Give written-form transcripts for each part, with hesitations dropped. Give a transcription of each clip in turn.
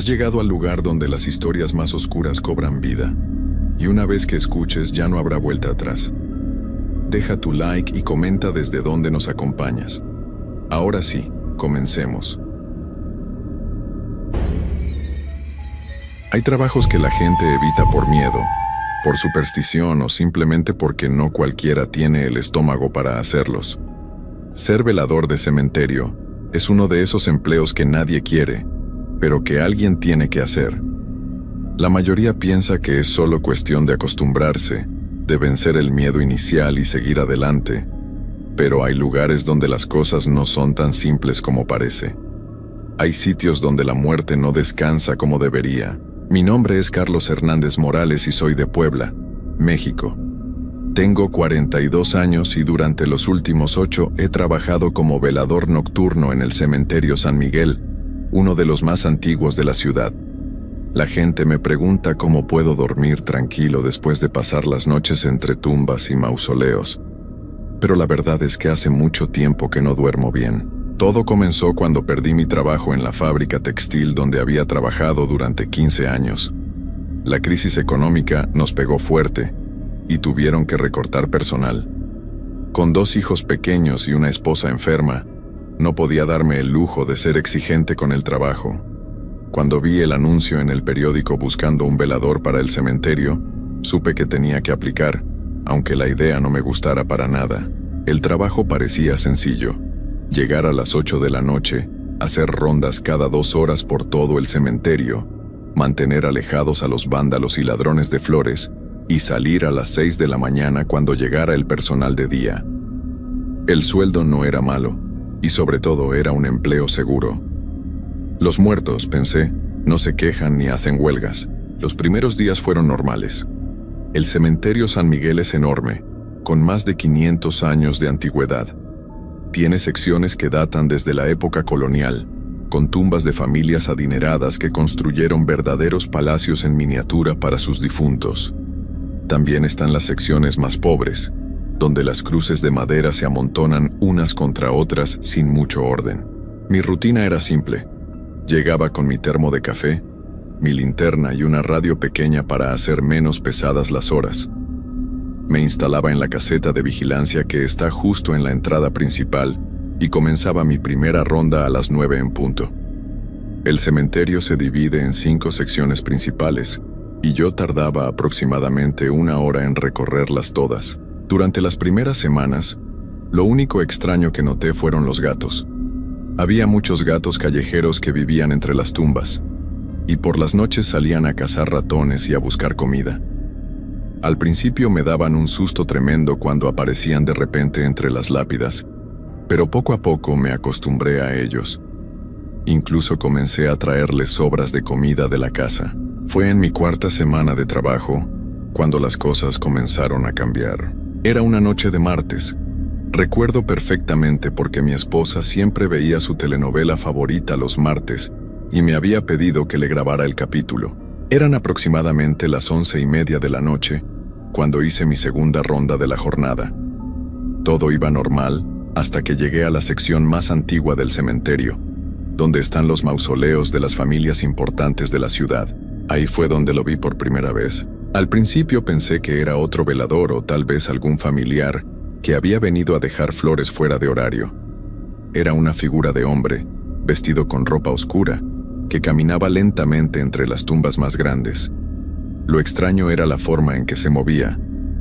Has llegado al lugar donde las historias más oscuras cobran vida, y una vez que escuches ya no habrá vuelta atrás. Deja tu like y comenta desde dónde nos acompañas. Ahora sí, comencemos. Hay trabajos que la gente evita por miedo, por superstición o simplemente porque no cualquiera tiene el estómago para hacerlos. Ser velador de cementerio es uno de esos empleos que nadie quiere, pero que alguien tiene que hacer. La mayoría piensa que es solo cuestión de acostumbrarse, de vencer el miedo inicial y seguir adelante, pero hay lugares donde las cosas no son tan simples como parece. Hay sitios donde la muerte no descansa como debería. Mi nombre es Carlos Hernández Morales y soy de Puebla, México. Tengo 42 años y durante los últimos 8 he trabajado como velador nocturno en el cementerio San Miguel, uno de los más antiguos de la ciudad. La gente me pregunta cómo puedo dormir tranquilo después de pasar las noches entre tumbas y mausoleos. Pero la verdad es que hace mucho tiempo que no duermo bien. Todo comenzó cuando perdí mi trabajo en la fábrica textil donde había trabajado durante 15 años. La crisis económica nos pegó fuerte y tuvieron que recortar personal. Con 2 hijos pequeños y una esposa enferma, no podía darme el lujo de ser exigente con el trabajo. Cuando vi el anuncio en el periódico buscando un velador para el cementerio, supe que tenía que aplicar, aunque la idea no me gustara para nada. El trabajo parecía sencillo. Llegar a las 8 de la noche, hacer rondas cada 2 horas por todo el cementerio, mantener alejados a los vándalos y ladrones de flores, y salir a las 6 de la mañana cuando llegara el personal de día. El sueldo no era malo, y sobre todo era un empleo seguro. Los muertos, pensé, no se quejan ni hacen huelgas. Los primeros días fueron normales. El cementerio San Miguel es enorme, con más de 500 años de antigüedad. Tiene secciones que datan desde la época colonial, con tumbas de familias adineradas que construyeron verdaderos palacios en miniatura para sus difuntos. También están las secciones más pobres, donde las cruces de madera se amontonan unas contra otras sin mucho orden. Mi rutina era simple. Llegaba con mi termo de café, mi linterna y una radio pequeña para hacer menos pesadas las horas. Me instalaba en la caseta de vigilancia que está justo en la entrada principal y comenzaba mi primera ronda a las 9 en punto. El cementerio se divide en 5 secciones principales y yo tardaba aproximadamente 1 hora en recorrerlas todas. Durante las primeras semanas, lo único extraño que noté fueron los gatos. Había muchos gatos callejeros que vivían entre las tumbas y por las noches salían a cazar ratones y a buscar comida. Al principio me daban un susto tremendo cuando aparecían de repente entre las lápidas, pero poco a poco me acostumbré a ellos. Incluso comencé a traerles sobras de comida de la casa. Fue en mi 4ª semana de trabajo cuando las cosas comenzaron a cambiar. Era una noche de martes. Recuerdo perfectamente porque mi esposa siempre veía su telenovela favorita los martes y me había pedido que le grabara el capítulo. Eran aproximadamente las 11:30 de la noche cuando hice mi segunda ronda de la jornada. Todo iba normal hasta que llegué a la sección más antigua del cementerio, donde están los mausoleos de las familias importantes de la ciudad. Ahí fue donde lo vi por primera vez. Al principio pensé que era otro velador o tal vez algún familiar que había venido a dejar flores fuera de horario. Era una figura de hombre, vestido con ropa oscura, que caminaba lentamente entre las tumbas más grandes. Lo extraño era la forma en que se movía,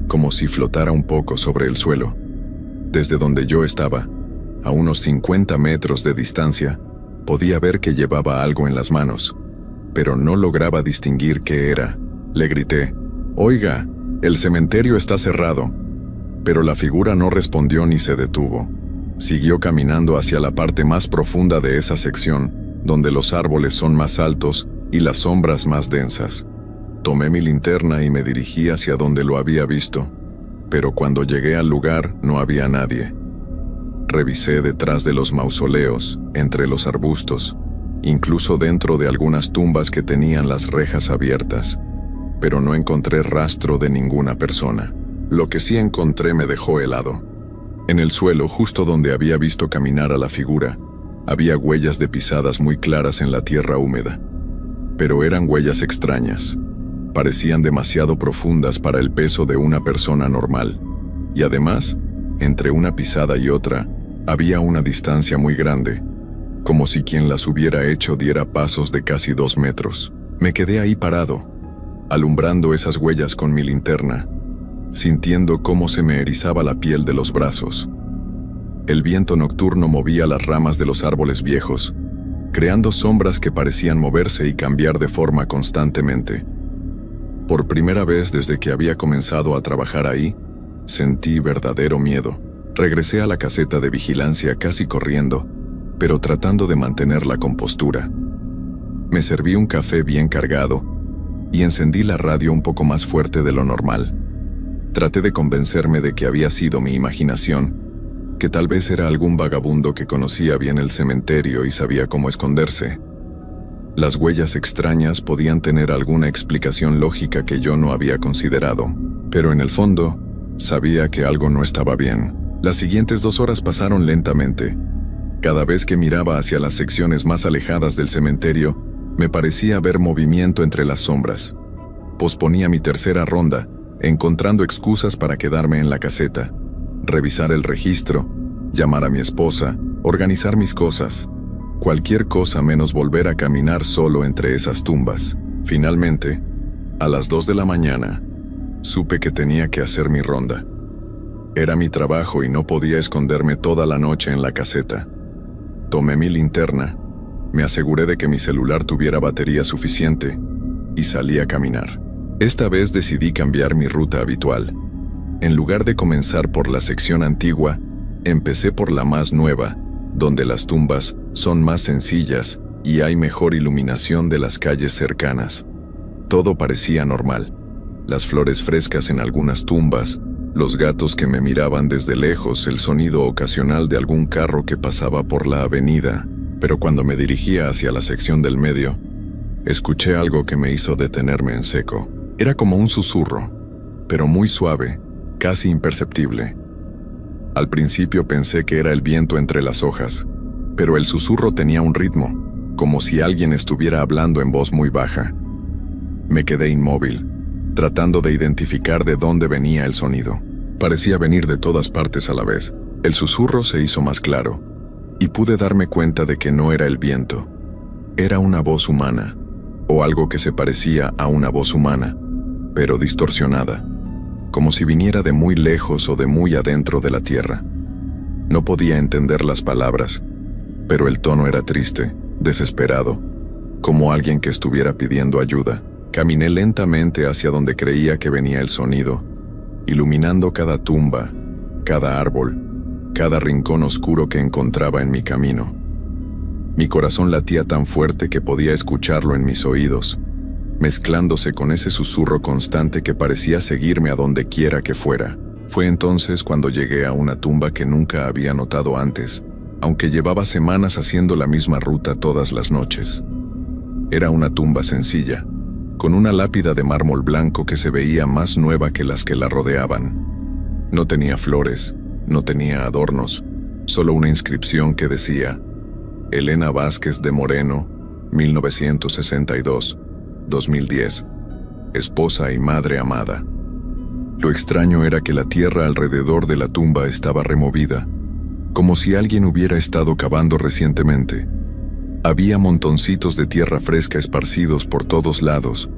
como si flotara un poco sobre el suelo. Desde donde yo estaba, a unos 50 metros de distancia, podía ver que llevaba algo en las manos, pero no lograba distinguir qué era. Le grité, «Oiga, el cementerio está cerrado», pero la figura no respondió ni se detuvo. Siguió caminando hacia la parte más profunda de esa sección, donde los árboles son más altos y las sombras más densas. Tomé mi linterna y me dirigí hacia donde lo había visto, pero cuando llegué al lugar no había nadie. Revisé detrás de los mausoleos, entre los arbustos, incluso dentro de algunas tumbas que tenían las rejas abiertas, pero no encontré rastro de ninguna persona. Lo que sí encontré me dejó helado. En el suelo, justo donde había visto caminar a la figura, había huellas de pisadas muy claras en la tierra húmeda. pero eran huellas extrañas. Parecían demasiado profundas para el peso de una persona normal. Y además, entre una pisada y otra, había una distancia muy grande, como si quien las hubiera hecho diera pasos de casi 2 metros. Me quedé ahí parado, alumbrando esas huellas con mi linterna, sintiendo cómo se me erizaba la piel de los brazos. El viento nocturno movía las ramas de los árboles viejos, creando sombras que parecían moverse y cambiar de forma constantemente. Por primera vez desde que había comenzado a trabajar ahí, sentí verdadero miedo. Regresé a la caseta de vigilancia casi corriendo, pero tratando de mantener la compostura. Me serví un café bien cargado y encendí la radio un poco más fuerte de lo normal. Traté de convencerme de que había sido mi imaginación, que tal vez era algún vagabundo que conocía bien el cementerio y sabía cómo esconderse. Las huellas extrañas podían tener alguna explicación lógica que yo no había considerado, pero en el fondo, sabía que algo no estaba bien. Las siguientes 2 horas pasaron lentamente. Cada vez que miraba hacia las secciones más alejadas del cementerio, me parecía ver movimiento entre las sombras. Posponía mi tercera ronda, encontrando excusas para quedarme en la caseta, revisar el registro, llamar a mi esposa, organizar mis cosas. Cualquier cosa menos volver a caminar solo entre esas tumbas. Finalmente, a las 2 de la mañana, supe que tenía que hacer mi ronda. Era mi trabajo y no podía esconderme toda la noche en la caseta. Tomé mi linterna, me aseguré de que mi celular tuviera batería suficiente y salí a caminar. Esta vez decidí cambiar mi ruta habitual. En lugar de comenzar por la sección antigua, empecé por la más nueva, donde las tumbas son más sencillas y hay mejor iluminación de las calles cercanas. Todo parecía normal. Las flores frescas en algunas tumbas, los gatos que me miraban desde lejos, el sonido ocasional de algún carro que pasaba por la avenida. Pero cuando me dirigía hacia la sección del medio, escuché algo que me hizo detenerme en seco. Era como un susurro, pero muy suave, casi imperceptible. Al principio pensé que era el viento entre las hojas, pero el susurro tenía un ritmo, como si alguien estuviera hablando en voz muy baja. Me quedé inmóvil, tratando de identificar de dónde venía el sonido. Parecía venir de todas partes a la vez. El susurro se hizo más claro, y pude darme cuenta de que no era el viento. Era una voz humana, o algo que se parecía a una voz humana, pero distorsionada, como si viniera de muy lejos o de muy adentro de la tierra. No podía entender las palabras, pero el tono era triste, desesperado, como alguien que estuviera pidiendo ayuda. Caminé lentamente hacia donde creía que venía el sonido, iluminando cada tumba, cada árbol, cada rincón oscuro que encontraba en mi camino. Mi corazón latía tan fuerte que podía escucharlo en mis oídos, mezclándose con ese susurro constante que parecía seguirme a donde quiera que fuera. Fue entonces cuando llegué a una tumba que nunca había notado antes, aunque llevaba semanas haciendo la misma ruta todas las noches. Era una tumba sencilla, con una lápida de mármol blanco que se veía más nueva que las que la rodeaban. No tenía flores, no tenía adornos, solo una inscripción que decía: Elena Vázquez de Moreno, 1962-2010, esposa y madre amada. Lo extraño era que la tierra alrededor de la tumba estaba removida, como si alguien hubiera estado cavando recientemente. Había montoncitos de tierra fresca esparcidos por todos lados,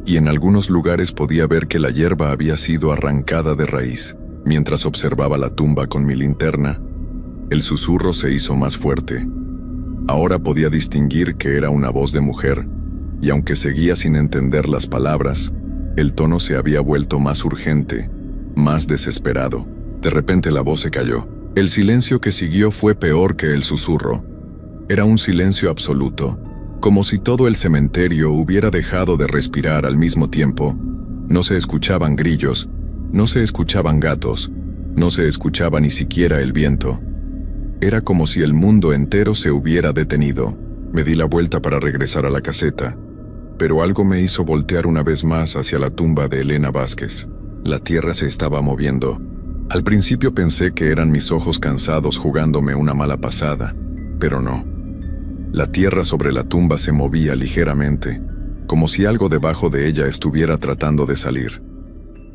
y en algunos lugares podía ver que la hierba había sido arrancada de raíz. Mientras observaba la tumba con mi linterna, el susurro se hizo más fuerte. Ahora podía distinguir que era una voz de mujer, y aunque seguía sin entender las palabras, el tono se había vuelto más urgente, más desesperado. De repente la voz se calló. El silencio que siguió fue peor que el susurro. Era un silencio absoluto, como si todo el cementerio hubiera dejado de respirar al mismo tiempo. No se escuchaban grillos, no se escuchaban gatos, no se escuchaba ni siquiera el viento. Era como si el mundo entero se hubiera detenido. Me di la vuelta para regresar a la caseta, pero algo me hizo voltear una vez más hacia la tumba de Elena Vázquez. La tierra se estaba moviendo. Al principio pensé que eran mis ojos cansados jugándome una mala pasada, pero no. La tierra sobre la tumba se movía ligeramente, como si algo debajo de ella estuviera tratando de salir.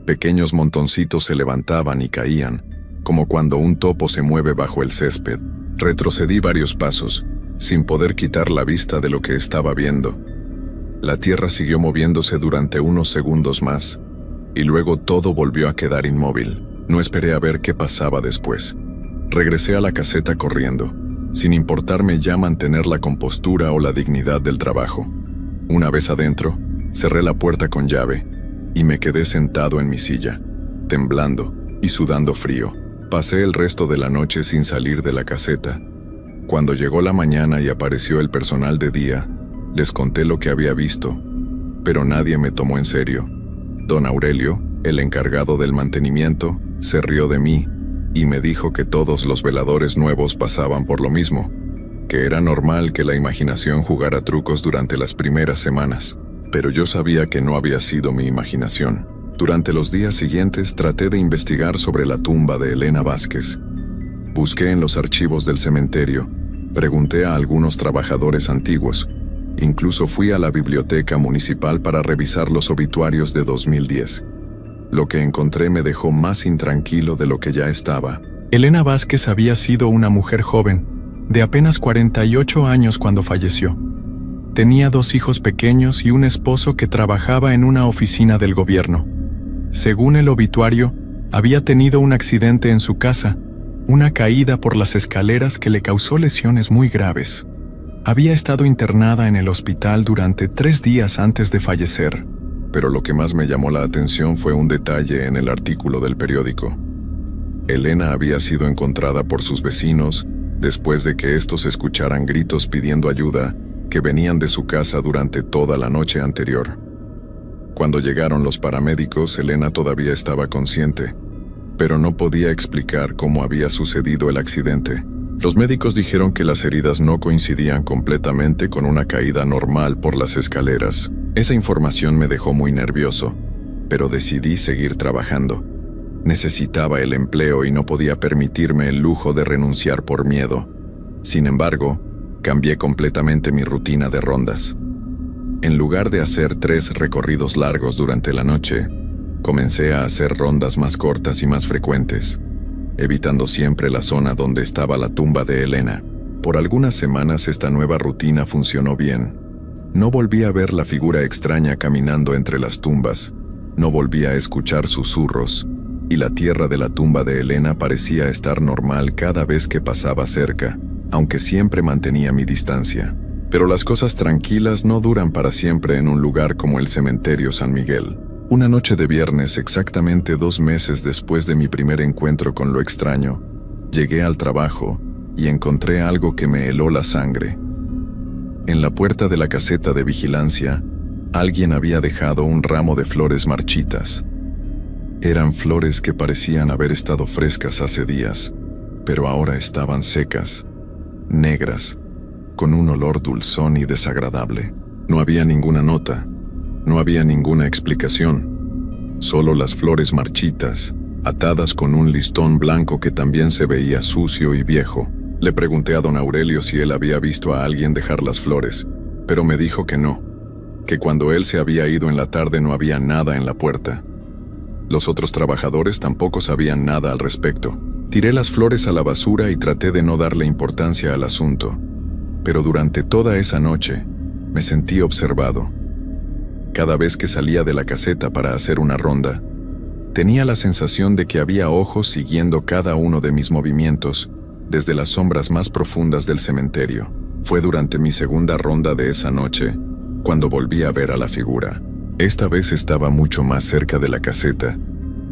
Pequeños montoncitos se levantaban y caían, como cuando un topo se mueve bajo el césped. Retrocedí varios pasos, sin poder quitar la vista de lo que estaba viendo. La tierra siguió moviéndose durante unos segundos más, y luego todo volvió a quedar inmóvil. No esperé a ver qué pasaba después. Regresé a la caseta corriendo, sin importarme ya mantener la compostura o la dignidad del trabajo. Una vez adentro, cerré la puerta con llave, y me quedé sentado en mi silla, temblando y sudando frío. Pasé el resto de la noche sin salir de la caseta. Cuando llegó la mañana y apareció el personal de día, les conté lo que había visto, pero nadie me tomó en serio. Don Aurelio, el encargado del mantenimiento, se rió de mí y me dijo que todos los veladores nuevos pasaban por lo mismo, que era normal que la imaginación jugara trucos durante las primeras semanas. Pero yo sabía que no había sido mi imaginación. Durante los días siguientes traté de investigar sobre la tumba de Elena Vázquez. Busqué en los archivos del cementerio, pregunté a algunos trabajadores antiguos, incluso fui a la biblioteca municipal para revisar los obituarios de 2010. Lo que encontré me dejó más intranquilo de lo que ya estaba. Elena Vázquez había sido una mujer joven, de apenas 48 años cuando falleció. Tenía 2 hijos pequeños y un esposo que trabajaba en una oficina del gobierno. Según el obituario, había tenido un accidente en su casa, una caída por las escaleras que le causó lesiones muy graves. Había estado internada en el hospital durante 3 días antes de fallecer. Pero lo que más me llamó la atención fue un detalle en el artículo del periódico. Elena había sido encontrada por sus vecinos después de que estos escucharan gritos pidiendo ayuda que venían de su casa durante toda la noche anterior. Cuando llegaron los paramédicos, Elena todavía estaba consciente, pero no podía explicar cómo había sucedido el accidente. Los médicos dijeron que las heridas no coincidían completamente con una caída normal por las escaleras. Esa información me dejó muy nervioso, pero decidí seguir trabajando. Necesitaba el empleo y no podía permitirme el lujo de renunciar por miedo. Sin embargo, cambié completamente mi rutina de rondas. En lugar de hacer 3 recorridos largos durante la noche, comencé a hacer rondas más cortas y más frecuentes, evitando siempre la zona donde estaba la tumba de Elena. Por algunas semanas esta nueva rutina funcionó bien. No volví a ver la figura extraña caminando entre las tumbas, no volví a escuchar susurros, y la tierra de la tumba de Elena parecía estar normal cada vez que pasaba cerca, aunque siempre mantenía mi distancia. Pero las cosas tranquilas no duran para siempre en un lugar como el cementerio San Miguel. Una noche de viernes, exactamente 2 meses después de mi primer encuentro con lo extraño, llegué al trabajo y encontré algo que me heló la sangre. En la puerta de la caseta de vigilancia, alguien había dejado un ramo de flores marchitas. Eran flores que parecían haber estado frescas hace días, pero ahora estaban secas, negras, con un olor dulzón y desagradable. No había ninguna nota, no había ninguna explicación, solo las flores marchitas, atadas con un listón blanco que también se veía sucio y viejo. Le pregunté a don Aurelio si él había visto a alguien dejar las flores, pero me dijo que no, que cuando él se había ido en la tarde no había nada en la puerta. Los otros trabajadores tampoco sabían nada al respecto. Tiré las flores a la basura y traté de no darle importancia al asunto, pero durante toda esa noche me sentí observado. Cada vez que salía de la caseta para hacer una ronda, tenía la sensación de que había ojos siguiendo cada uno de mis movimientos, desde las sombras más profundas del cementerio. Fue durante mi segunda ronda de esa noche cuando volví a ver a la figura. Esta vez estaba mucho más cerca de la caseta,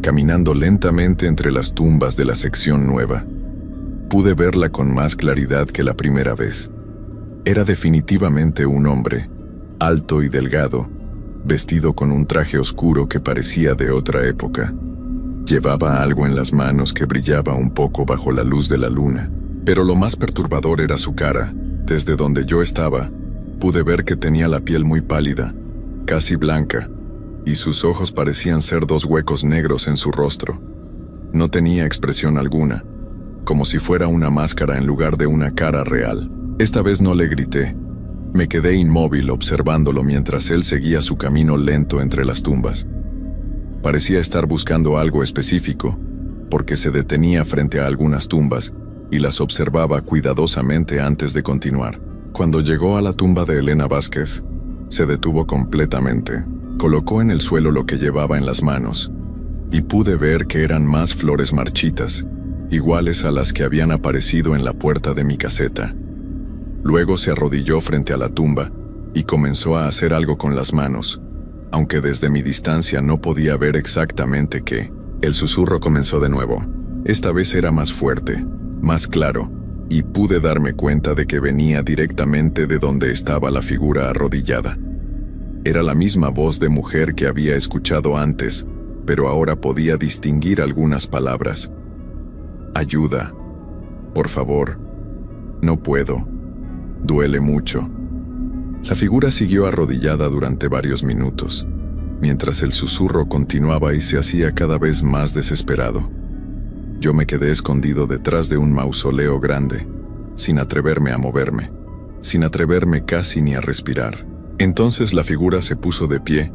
caminando lentamente entre las tumbas de la sección nueva. Pude verla con más claridad que la primera vez. Era definitivamente un hombre, alto y delgado, vestido con un traje oscuro que parecía de otra época. Llevaba algo en las manos que brillaba un poco bajo la luz de la luna. Pero lo más perturbador era su cara. Desde donde yo estaba, pude ver que tenía la piel muy pálida, casi blanca, y sus ojos parecían ser 2 huecos negros en su rostro. No tenía expresión alguna, como si fuera una máscara en lugar de una cara real. Esta vez no le grité, Me quedé inmóvil observándolo mientras él seguía su camino lento entre las tumbas. Parecía estar buscando algo específico, porque se detenía frente a algunas tumbas y las observaba cuidadosamente antes de continuar. Cuando llegó a la tumba de Elena Vázquez, se detuvo completamente. Colocó en el suelo lo que llevaba en las manos, y pude ver que eran más flores marchitas, iguales a las que habían aparecido en la puerta de mi caseta. Luego se arrodilló frente a la tumba y comenzó a hacer algo con las manos, aunque desde mi distancia no podía ver exactamente qué. El susurro comenzó de nuevo. Esta vez era más fuerte, más claro, y pude darme cuenta de que venía directamente de donde estaba la figura arrodillada. Era la misma voz de mujer que había escuchado antes, pero ahora podía distinguir algunas palabras. Ayuda. Por favor. No puedo. Duele mucho. La figura siguió arrodillada durante varios minutos, mientras el susurro continuaba y se hacía cada vez más desesperado. Yo me quedé escondido detrás de un mausoleo grande, sin atreverme a moverme, sin atreverme casi ni a respirar. Entonces la figura se puso de pie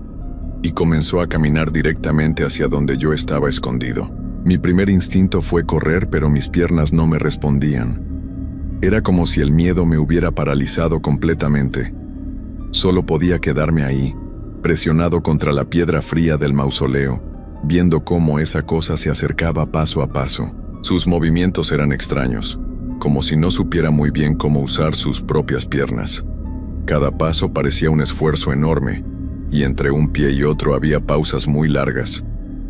y comenzó a caminar directamente hacia donde yo estaba escondido. Mi primer instinto fue correr, pero mis piernas no me respondían. Era como si el miedo me hubiera paralizado completamente. Solo podía quedarme ahí, presionado contra la piedra fría del mausoleo, viendo cómo esa cosa se acercaba paso a paso. Sus movimientos eran extraños, como si no supiera muy bien cómo usar sus propias piernas. Cada paso parecía un esfuerzo enorme, y entre un pie y otro había pausas muy largas,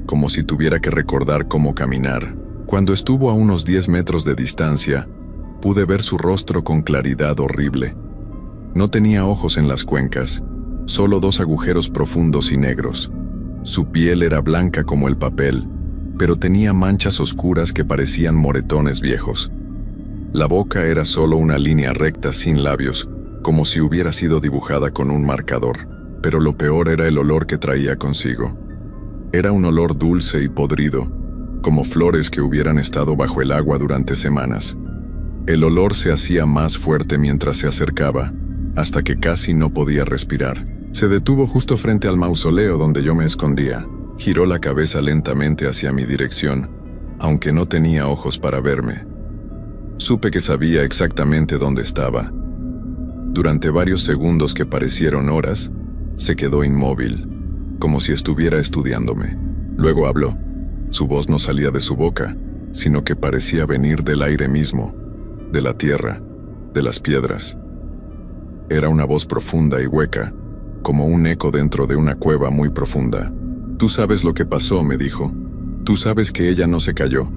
como si tuviera que recordar cómo caminar. Cuando estuvo a unos 10 metros de distancia, pude ver su rostro con claridad horrible. No tenía ojos en las cuencas, solo 2 agujeros profundos y negros. Su piel era blanca como el papel, pero tenía manchas oscuras que parecían moretones viejos. La boca era solo una línea recta sin labios, como si hubiera sido dibujada con un marcador. Pero lo peor era el olor que traía consigo. Era un olor dulce y podrido, como flores que hubieran estado bajo el agua durante semanas. El olor se hacía más fuerte mientras se acercaba, hasta que casi no podía respirar. Se detuvo justo frente al mausoleo donde yo me escondía. Giró la cabeza lentamente hacia mi dirección, aunque no tenía ojos para verme. Supe que sabía exactamente dónde estaba. Durante varios segundos que parecieron horas, se quedó inmóvil, como si estuviera estudiándome. Luego habló. Su voz no salía de su boca, sino que parecía venir del aire mismo, de la tierra, de las piedras. Era una voz profunda y hueca, como un eco dentro de una cueva muy profunda. «Tú sabes lo que pasó», me dijo. «Tú sabes que ella no se cayó».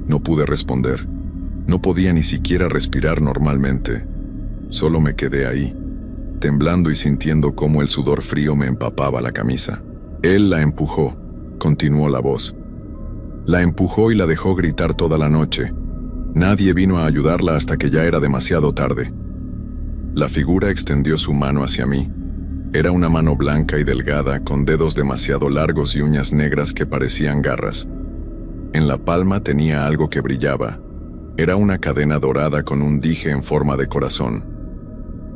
No pude responder. No podía ni siquiera respirar normalmente. Solo me quedé ahí, temblando y sintiendo cómo el sudor frío me empapaba la camisa. «Él la empujó», continuó la voz. «La empujó y la dejó gritar toda la noche. Nadie vino a ayudarla hasta que ya era demasiado tarde». La figura extendió su mano hacia mí. Era una mano blanca y delgada, con dedos demasiado largos y uñas negras que parecían garras. En la palma tenía algo que brillaba. Era una cadena dorada con un dije en forma de corazón.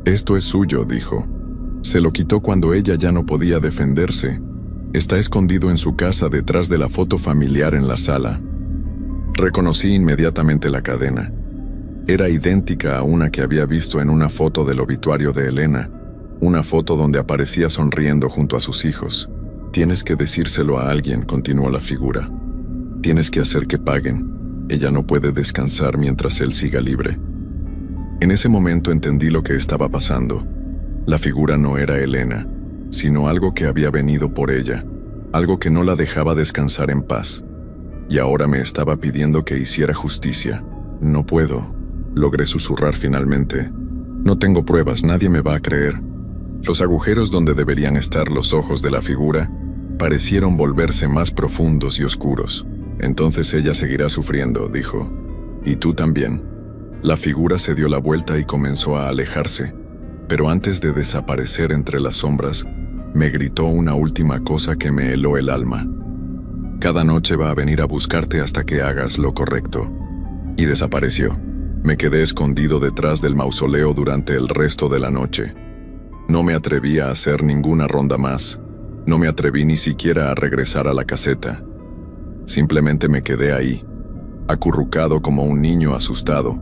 «Esto es suyo», dijo. «Se lo quitó cuando ella ya no podía defenderse. Está escondido en su casa detrás de la foto familiar en la sala». Reconocí inmediatamente la cadena. Era idéntica a una que había visto en una foto del obituario de Elena, una foto donde aparecía sonriendo junto a sus hijos. «Tienes que decírselo a alguien», continuó la figura. «Tienes que hacer que paguen. Ella no puede descansar mientras él siga libre». En ese momento entendí lo que estaba pasando. La figura no era Elena, sino algo que había venido por ella, algo que no la dejaba descansar en paz. Y ahora me estaba pidiendo que hiciera justicia. «No puedo», logré susurrar finalmente. «No tengo pruebas, nadie me va a creer». Los agujeros donde deberían estar los ojos de la figura parecieron volverse más profundos y oscuros. «Entonces ella seguirá sufriendo», dijo. «Y tú también». La figura se dio la vuelta y comenzó a alejarse, pero antes de desaparecer entre las sombras, me gritó una última cosa que me heló el alma. «Cada noche va a venir a buscarte hasta que hagas lo correcto». Y desapareció. Me quedé escondido detrás del mausoleo durante el resto de la noche, No me atreví a hacer ninguna ronda más. No me atreví ni siquiera a regresar a la caseta. Simplemente me quedé ahí, acurrucado como un niño asustado,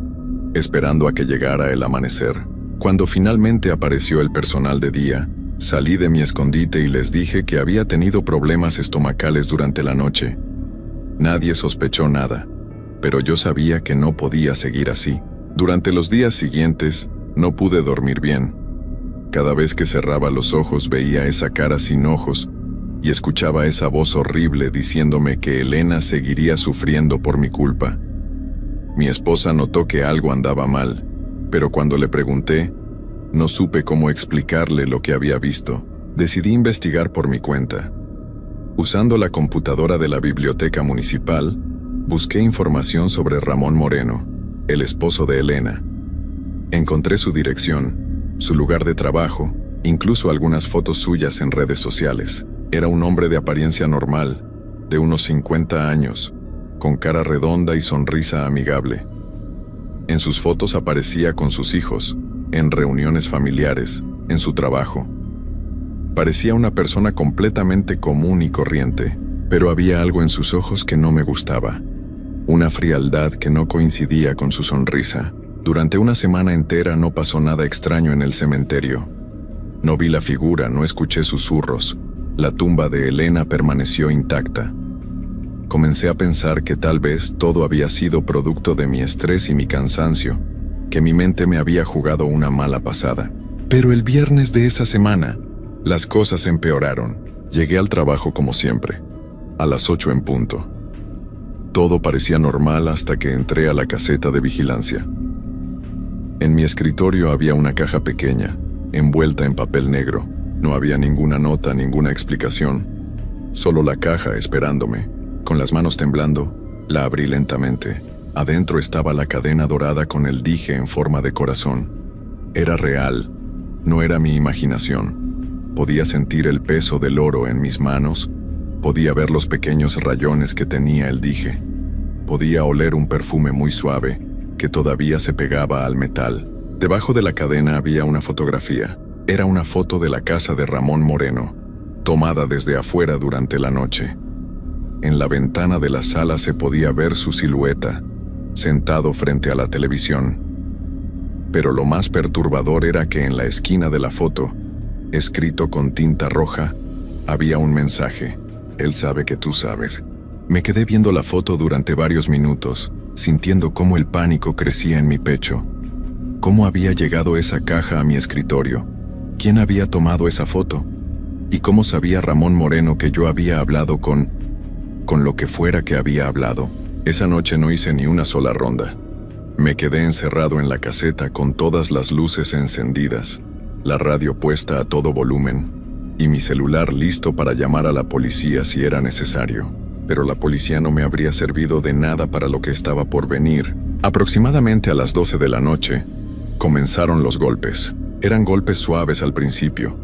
esperando a que llegara el amanecer. Cuando finalmente apareció el personal de día, salí de mi escondite y les dije que había tenido problemas estomacales durante la noche. Nadie sospechó nada, pero yo sabía que no podía seguir así. Durante los días siguientes, no pude dormir bien. Cada vez que cerraba los ojos veía esa cara sin ojos y escuchaba esa voz horrible diciéndome que Elena seguiría sufriendo por mi culpa. Mi esposa notó que algo andaba mal, pero cuando le pregunté, no supe cómo explicarle lo que había visto. Decidí investigar por mi cuenta. Usando la computadora de la biblioteca municipal, busqué información sobre Ramón Moreno, el esposo de Elena. Encontré su dirección, su lugar de trabajo, incluso algunas fotos suyas en redes sociales. Era un hombre de apariencia normal, de unos 50 años, con cara redonda y sonrisa amigable. En sus fotos aparecía con sus hijos, en reuniones familiares, en su trabajo. Parecía una persona completamente común y corriente, pero había algo en sus ojos que no me gustaba. Una frialdad que no coincidía con su sonrisa. Durante una semana entera no pasó nada extraño en el cementerio. No vi la figura, no escuché susurros. La tumba de Elena permaneció intacta. Comencé a pensar que tal vez todo había sido producto de mi estrés y mi cansancio, que mi mente me había jugado una mala pasada. Pero el viernes de esa semana, las cosas empeoraron. Llegué al trabajo como siempre, a las 8 en punto. Todo parecía normal hasta que entré a la caseta de vigilancia. En mi escritorio había una caja pequeña, envuelta en papel negro. No había ninguna nota, ninguna explicación. Solo la caja esperándome. Con las manos temblando, la abrí lentamente. Adentro estaba la cadena dorada con el dije en forma de corazón. Era real, no era mi imaginación. Podía sentir el peso del oro en mis manos. Podía ver los pequeños rayones que tenía el dije. Podía oler un perfume muy suave que todavía se pegaba al metal. Debajo de la cadena había una fotografía. Era una foto de la casa de Ramón Moreno, tomada desde afuera durante la noche. En la ventana de la sala se podía ver su silueta, sentado frente a la televisión. Pero lo más perturbador era que en la esquina de la foto, escrito con tinta roja, había un mensaje. Él sabe que tú sabes. Me quedé viendo la foto durante varios minutos, sintiendo cómo el pánico crecía en mi pecho. ¿Cómo había llegado esa caja a mi escritorio? ¿Quién había tomado esa foto? ¿Y cómo sabía Ramón Moreno que yo había hablado con lo que fuera que había hablado? Esa noche no hice ni una sola ronda. Me quedé encerrado en la caseta con todas las luces encendidas, la radio puesta a todo volumen y mi celular listo para llamar a la policía si era necesario. Pero la policía no me habría servido de nada para lo que estaba por venir. Aproximadamente a las 12 de la noche, comenzaron los golpes. Eran golpes suaves al principio,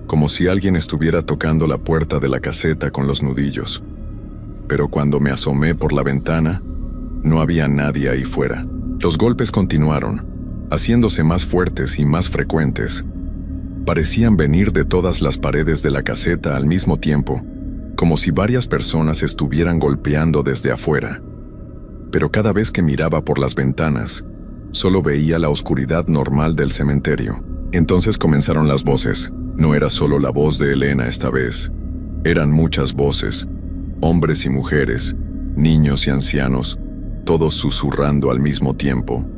como si alguien estuviera tocando la puerta de la caseta con los nudillos. Pero cuando me asomé por la ventana, no había nadie ahí fuera. Los golpes continuaron, haciéndose más fuertes y más frecuentes. Parecían venir de todas las paredes de la caseta al mismo tiempo, como si varias personas estuvieran golpeando desde afuera. Pero cada vez que miraba por las ventanas, solo veía la oscuridad normal del cementerio. Entonces comenzaron las voces. No era solo la voz de Elena esta vez. Eran muchas voces, hombres y mujeres, niños y ancianos, todos susurrando al mismo tiempo.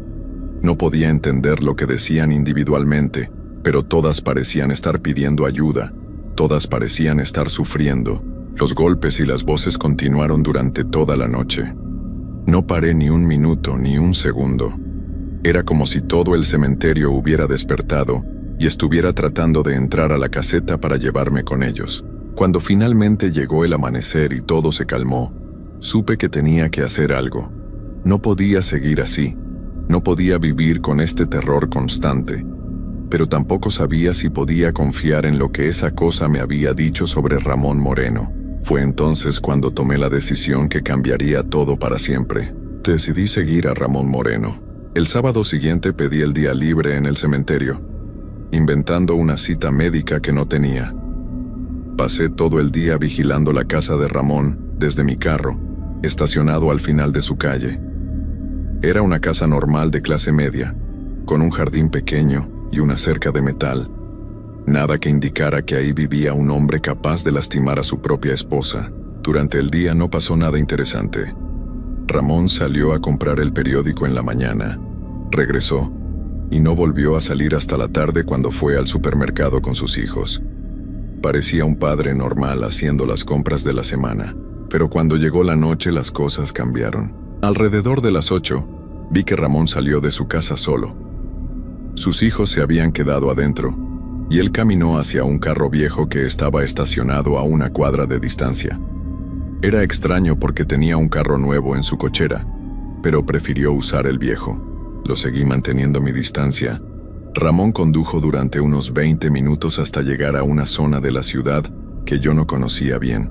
No podía entender lo que decían individualmente, pero todas parecían estar pidiendo ayuda, todas parecían estar sufriendo. Los golpes y las voces continuaron durante toda la noche. No paré ni un minuto ni un segundo. Era como si todo el cementerio hubiera despertado y estuviera tratando de entrar a la caseta para llevarme con ellos. Cuando finalmente llegó el amanecer y todo se calmó, supe que tenía que hacer algo. No podía seguir así. No podía vivir con este terror constante. Pero tampoco sabía si podía confiar en lo que esa cosa me había dicho sobre Ramón Moreno. Fue entonces cuando tomé la decisión que cambiaría todo para siempre. Decidí seguir a Ramón Moreno. El sábado siguiente pedí el día libre en el cementerio. inventando una cita médica que no tenía. Pasé todo el día vigilando la casa de Ramón desde mi carro, estacionado al final de su calle. Era una casa normal de clase media, con un jardín pequeño y una cerca de metal. Nada que indicara que ahí vivía un hombre capaz de lastimar a su propia esposa. Durante el día no pasó nada interesante. Ramón salió a comprar el periódico en la mañana, regresó y no volvió a salir hasta la tarde cuando fue al supermercado con sus hijos. Parecía un padre normal haciendo las compras de la semana, pero cuando llegó la noche las cosas cambiaron. Alrededor de las 8, vi que Ramón salió de su casa solo. Sus hijos se habían quedado adentro, y él caminó hacia un carro viejo que estaba estacionado a una cuadra de distancia. Era extraño porque tenía un carro nuevo en su cochera, pero prefirió usar el viejo. Lo seguí manteniendo mi distancia. Ramón condujo durante unos 20 minutos hasta llegar a una zona de la ciudad que yo no conocía bien.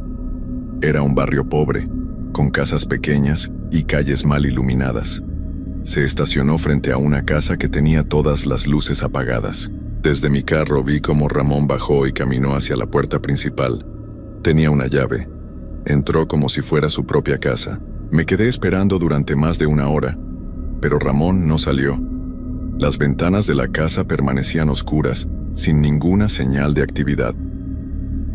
Era un barrio pobre, con casas pequeñas y calles mal iluminadas. Se estacionó frente a una casa que tenía todas las luces apagadas. Desde mi carro vi cómo Ramón bajó y caminó hacia la puerta principal. Tenía una llave. Entró como si fuera su propia casa. Me quedé esperando durante más de una hora, pero Ramón no salió. Las ventanas de la casa permanecían oscuras, sin ninguna señal de actividad.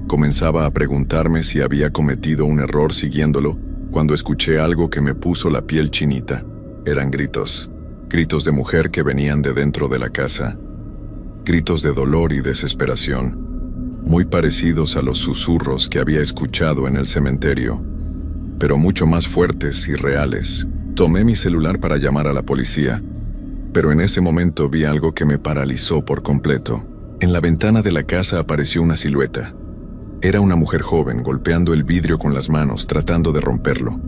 Comenzaba a preguntarme si había cometido un error siguiéndolo, cuando escuché algo que me puso la piel chinita. Eran gritos. Gritos de mujer que venían de dentro de la casa. Gritos de dolor y desesperación, muy parecidos a los susurros que había escuchado en el cementerio, pero mucho más fuertes y reales. Tomé mi celular para llamar a la policía, pero en ese momento vi algo que me paralizó por completo. En la ventana de la casa apareció una silueta. Era una mujer joven golpeando el vidrio con las manos, tratando de romperlo.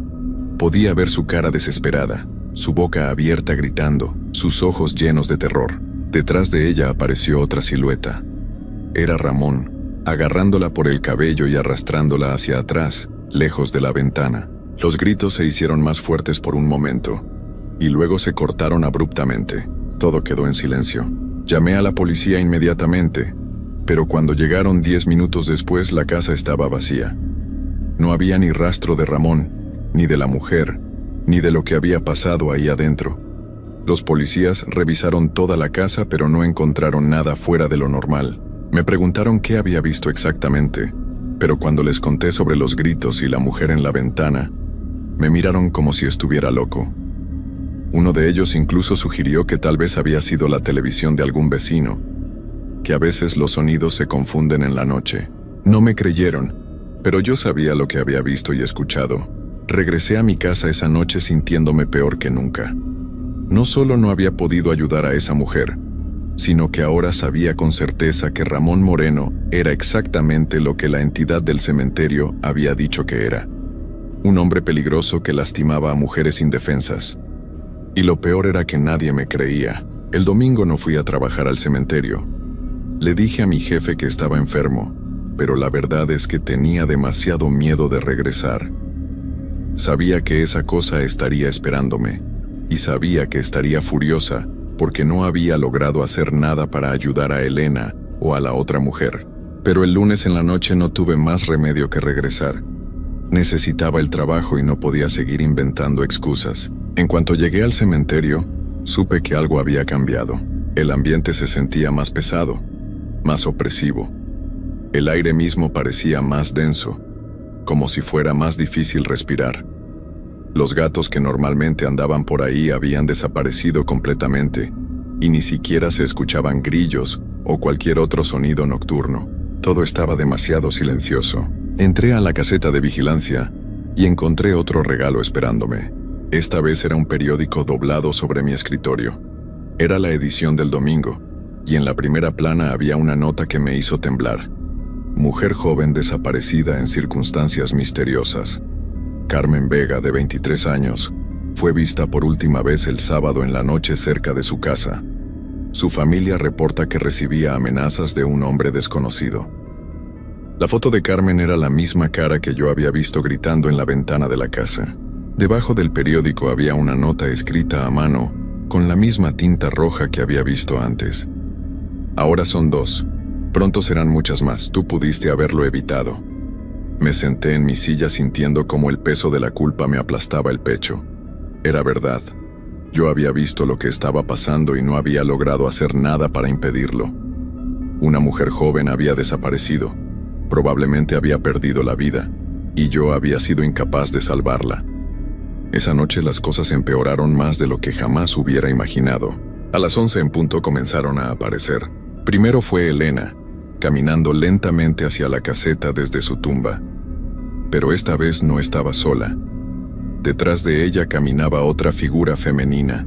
Podía ver su cara desesperada, su boca abierta gritando, sus ojos llenos de terror. Detrás de ella apareció otra silueta. Era Ramón, agarrándola por el cabello y arrastrándola hacia atrás, lejos de la ventana. Los gritos se hicieron más fuertes por un momento, y luego se cortaron abruptamente. Todo quedó en silencio. Llamé a la policía inmediatamente, pero cuando llegaron 10 minutos después la casa estaba vacía. No había ni rastro de Ramón, ni de la mujer, ni de lo que había pasado ahí adentro. Los policías revisaron toda la casa pero no encontraron nada fuera de lo normal. Me preguntaron qué había visto exactamente, pero cuando les conté sobre los gritos y la mujer en la ventana, me miraron como si estuviera loco. Uno de ellos incluso sugirió que tal vez había sido la televisión de algún vecino, que a veces los sonidos se confunden en la noche. No me creyeron, pero yo sabía lo que había visto y escuchado. Regresé a mi casa esa noche sintiéndome peor que nunca. No solo no había podido ayudar a esa mujer, sino que ahora sabía con certeza que Ramón Moreno era exactamente lo que la entidad del cementerio había dicho que era. Un hombre peligroso que lastimaba a mujeres indefensas. Y lo peor era que nadie me creía. El domingo no fui a trabajar al cementerio. Le dije a mi jefe que estaba enfermo, pero la verdad es que tenía demasiado miedo de regresar. Sabía que esa cosa estaría esperándome, y sabía que estaría furiosa porque no había logrado hacer nada para ayudar a Elena o a la otra mujer. Pero el lunes en la noche no tuve más remedio que regresar. Necesitaba el trabajo y no podía seguir inventando excusas. En cuanto llegué al cementerio, supe que algo había cambiado. El ambiente se sentía más pesado, más opresivo. El aire mismo parecía más denso, como si fuera más difícil respirar. Los gatos que normalmente andaban por ahí habían desaparecido completamente, y ni siquiera se escuchaban grillos o cualquier otro sonido nocturno. Todo estaba demasiado silencioso. Entré a la caseta de vigilancia y encontré otro regalo esperándome. Esta vez era un periódico doblado sobre mi escritorio. Era la edición del domingo, y en la primera plana había una nota que me hizo temblar. Mujer joven desaparecida en circunstancias misteriosas. Carmen Vega, de 23 años, fue vista por última vez el sábado en la noche cerca de su casa. Su familia reporta que recibía amenazas de un hombre desconocido. La foto de Carmen era la misma cara que yo había visto gritando en la ventana de la casa. Debajo del periódico había una nota escrita a mano con la misma tinta roja que había visto antes. Ahora son 2. Pronto serán muchas más. Tú pudiste haberlo evitado. Me senté en mi silla sintiendo como el peso de la culpa me aplastaba el pecho. Era verdad. Yo había visto lo que estaba pasando y no había logrado hacer nada para impedirlo. Una mujer joven había desaparecido. Probablemente había perdido la vida, y yo había sido incapaz de salvarla. Esa noche las cosas empeoraron más de lo que jamás hubiera imaginado. A las 11 en punto comenzaron a aparecer. Primero fue Elena, caminando lentamente hacia la caseta desde su tumba. Pero esta vez no estaba sola. Detrás de ella caminaba otra figura femenina,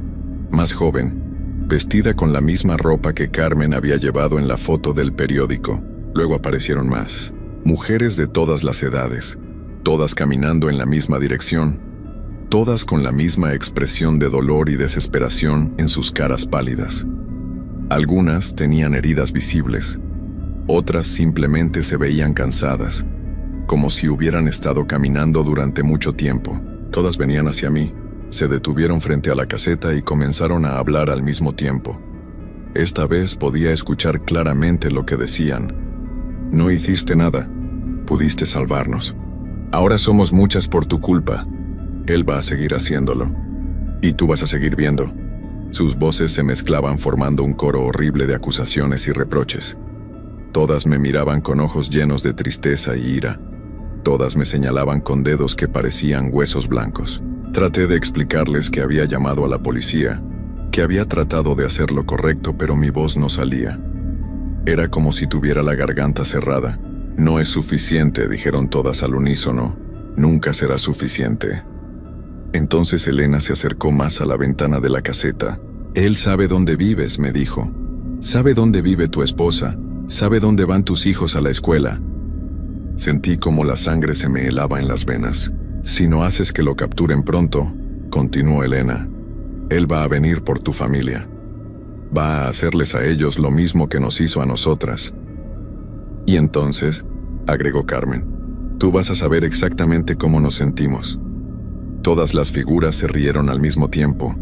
más joven, vestida con la misma ropa que Carmen había llevado en la foto del periódico. Luego aparecieron más, mujeres de todas las edades, todas caminando en la misma dirección, todas con la misma expresión de dolor y desesperación en sus caras pálidas. Algunas tenían heridas visibles, otras simplemente se veían cansadas, como si hubieran estado caminando durante mucho tiempo. Todas venían hacia mí, se detuvieron frente a la caseta y comenzaron a hablar al mismo tiempo. Esta vez podía escuchar claramente lo que decían. No hiciste nada, pudiste salvarnos. Ahora somos muchas por tu culpa. Él va a seguir haciéndolo. Y tú vas a seguir viendo. Sus voces se mezclaban formando un coro horrible de acusaciones y reproches. Todas me miraban con ojos llenos de tristeza y ira. Todas me señalaban con dedos que parecían huesos blancos. Traté de explicarles que había llamado a la policía, que había tratado de hacer lo correcto, pero mi voz no salía. Era como si tuviera la garganta cerrada. No es suficiente, dijeron todas al unísono. Nunca será suficiente. Entonces Elena se acercó más a la ventana de la caseta. Él sabe dónde vives, me dijo. Sabe dónde vive tu esposa. Sabe dónde van tus hijos a la escuela. Sentí como la sangre se me helaba en las venas. Si no haces que lo capturen pronto, continuó Elena, él va a venir por tu familia. Va a hacerles a ellos lo mismo que nos hizo a nosotras. Y entonces, agregó Carmen, tú vas a saber exactamente cómo nos sentimos. Todas las figuras se rieron al mismo tiempo.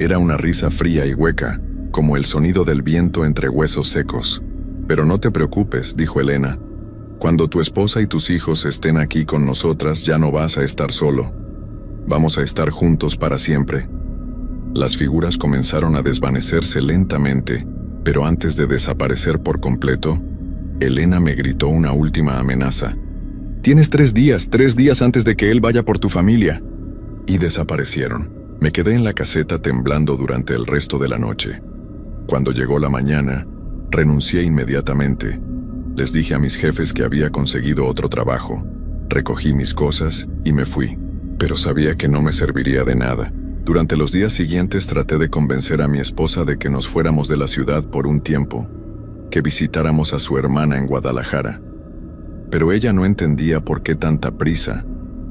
Era una risa fría y hueca, como el sonido del viento entre huesos secos. Pero no te preocupes, dijo Elena. Cuando tu esposa y tus hijos estén aquí con nosotras, ya no vas a estar solo. Vamos a estar juntos para siempre. Las figuras comenzaron a desvanecerse lentamente, pero antes de desaparecer por completo, Elena me gritó una última amenaza. Tienes 3 días antes de que él vaya por tu familia. Y desaparecieron. Me quedé en la caseta temblando durante el resto de la noche. Cuando llegó la mañana, renuncié inmediatamente. Les dije a mis jefes que había conseguido otro trabajo. Recogí mis cosas y me fui, pero sabía que no me serviría de nada. Durante los días siguientes traté de convencer a mi esposa de que nos fuéramos de la ciudad por un tiempo, que visitáramos a su hermana en Guadalajara. Pero ella no entendía por qué tanta prisa,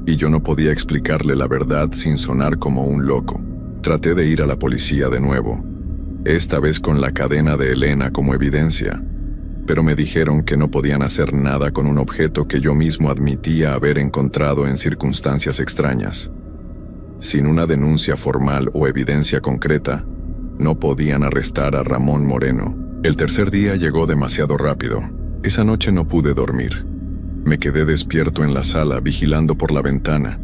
y yo no podía explicarle la verdad sin sonar como un loco. Traté de ir a la policía de nuevo, esta vez con la cadena de Elena como evidencia, pero me dijeron que no podían hacer nada con un objeto que yo mismo admitía haber encontrado en circunstancias extrañas. Sin una denuncia formal o evidencia concreta, no podían arrestar a Ramón Moreno. El tercer día llegó demasiado rápido. Esa noche no pude dormir. Me quedé despierto en la sala vigilando por la ventana,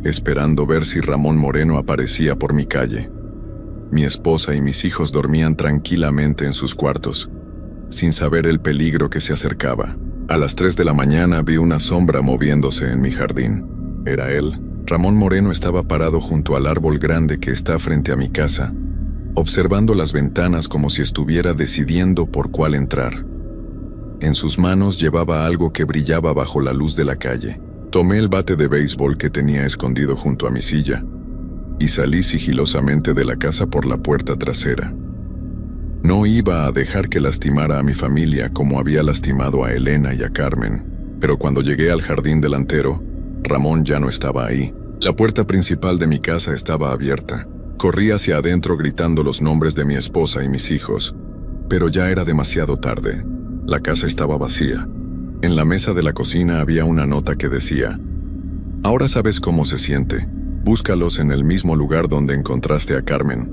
esperando ver si Ramón Moreno aparecía por mi calle. Mi esposa y mis hijos dormían tranquilamente en sus cuartos, sin saber el peligro que se acercaba. A las 3 de la mañana vi una sombra moviéndose en mi jardín. Era él. Ramón Moreno estaba parado junto al árbol grande que está frente a mi casa, observando las ventanas como si estuviera decidiendo por cuál entrar. En sus manos llevaba algo que brillaba bajo la luz de la calle. Tomé el bate de béisbol que tenía escondido junto a mi silla y salí sigilosamente de la casa por la puerta trasera. No iba a dejar que lastimara a mi familia como había lastimado a Elena y a Carmen, pero cuando llegué al jardín delantero, Ramón ya no estaba ahí. La puerta principal de mi casa estaba abierta. Corrí hacia adentro gritando los nombres de mi esposa y mis hijos, pero ya era demasiado tarde. La casa estaba vacía. En la mesa de la cocina había una nota que decía: «Ahora sabes cómo se siente. Búscalos en el mismo lugar donde encontraste a Carmen.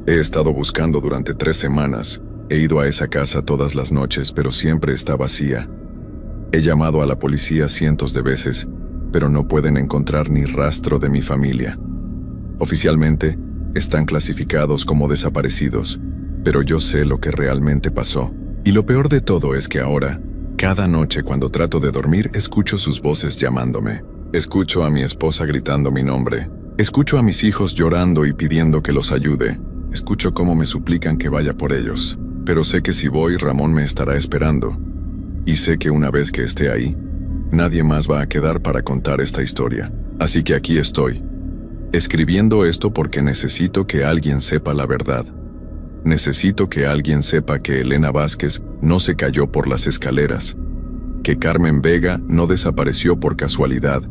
He estado buscando durante 3 semanas. He ido a esa casa todas las noches, pero siempre está vacía. He llamado a la policía cientos de veces, pero no pueden encontrar ni rastro de mi familia. Oficialmente, están clasificados como desaparecidos, pero yo sé lo que realmente pasó. Y lo peor de todo es que ahora, cada noche cuando trato de dormir, escucho sus voces llamándome. Escucho a mi esposa gritando mi nombre. Escucho a mis hijos llorando y pidiendo que los ayude. Escucho cómo me suplican que vaya por ellos. Pero sé que si voy, Ramón me estará esperando. Y sé que una vez que esté ahí, nadie más va a quedar para contar esta historia. Así que aquí estoy, escribiendo esto porque necesito que alguien sepa la verdad. Necesito que alguien sepa que Elena Vázquez no se cayó por las escaleras, que Carmen Vega no desapareció por casualidad,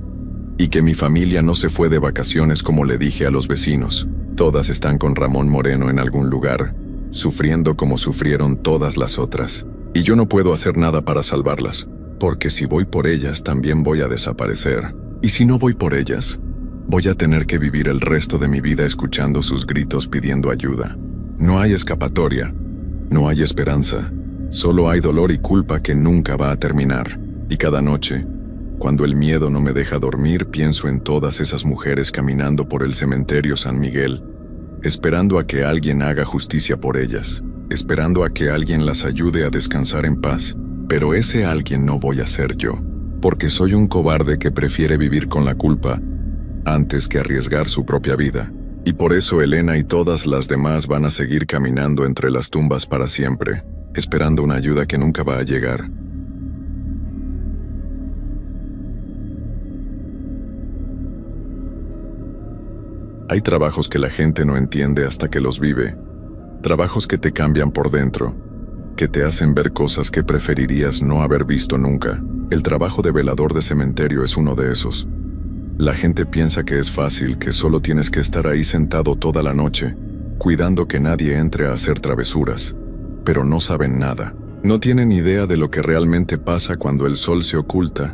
y que mi familia no se fue de vacaciones como le dije a los vecinos. Todas están con Ramón Moreno en algún lugar, sufriendo como sufrieron todas las otras. Y yo no puedo hacer nada para salvarlas, porque si voy por ellas también voy a desaparecer. Y si no voy por ellas, voy a tener que vivir el resto de mi vida escuchando sus gritos pidiendo ayuda. No hay escapatoria, no hay esperanza, solo hay dolor y culpa que nunca va a terminar. Y cada noche, cuando el miedo no me deja dormir, pienso en todas esas mujeres caminando por el cementerio San Miguel, esperando a que alguien haga justicia por ellas, esperando a que alguien las ayude a descansar en paz. Pero ese alguien no voy a ser yo, porque soy un cobarde que prefiere vivir con la culpa antes que arriesgar su propia vida. Y por eso Elena y todas las demás van a seguir caminando entre las tumbas para siempre, esperando una ayuda que nunca va a llegar. Hay trabajos que la gente no entiende hasta que los vive, trabajos que te cambian por dentro, que te hacen ver cosas que preferirías no haber visto nunca. El trabajo de velador de cementerio es uno de esos. La gente piensa que es fácil, que solo tienes que estar ahí sentado toda la noche, cuidando que nadie entre a hacer travesuras, pero no saben nada. No tienen idea de lo que realmente pasa cuando el sol se oculta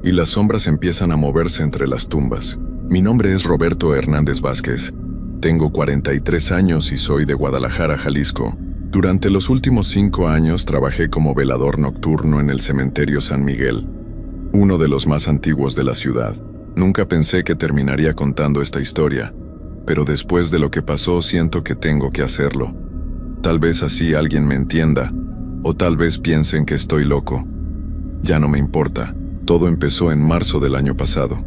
y las sombras empiezan a moverse entre las tumbas. Mi nombre es Roberto Hernández Vázquez. Tengo 43 años y soy de Guadalajara, Jalisco. Durante los últimos 5 años trabajé como velador nocturno en el cementerio San Miguel, uno de los más antiguos de la ciudad. Nunca pensé que terminaría contando esta historia, pero después de lo que pasó siento que tengo que hacerlo. Tal vez así alguien me entienda, o tal vez piensen que estoy loco. Ya no me importa. Todo empezó en marzo del año pasado.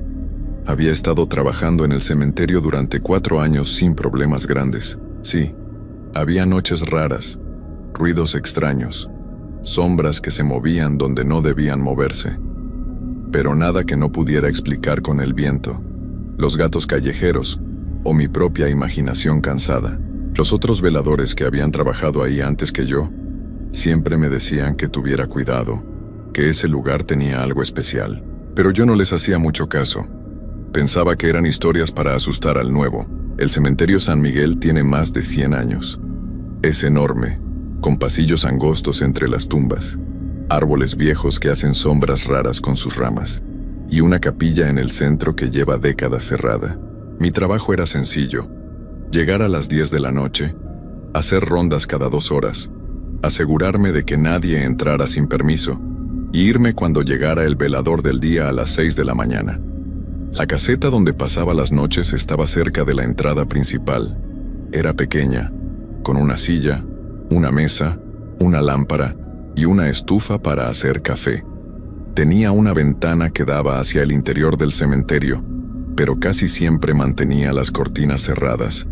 Había estado trabajando en el cementerio durante 4 años sin problemas grandes. Sí, había noches raras, ruidos extraños, sombras que se movían donde no debían moverse, pero nada que no pudiera explicar con el viento, los gatos callejeros o mi propia imaginación cansada. Los otros veladores que habían trabajado ahí antes que yo siempre me decían que tuviera cuidado, que ese lugar tenía algo especial, pero yo no les hacía mucho caso. Pensaba que eran historias para asustar al nuevo. El cementerio San Miguel tiene más de 100 años. Es enorme, con pasillos angostos entre las tumbas, árboles viejos que hacen sombras raras con sus ramas, y una capilla en el centro que lleva décadas cerrada. Mi trabajo era sencillo: llegar a las 10 de la noche, hacer rondas cada 2 horas, asegurarme de que nadie entrara sin permiso, y irme cuando llegara el velador del día a las 6 de la mañana. La caseta donde pasaba las noches estaba cerca de la entrada principal. Era pequeña, con una silla, una mesa, una lámpara y una estufa para hacer café. Tenía una ventana que daba hacia el interior del cementerio, pero casi siempre mantenía las cortinas cerradas.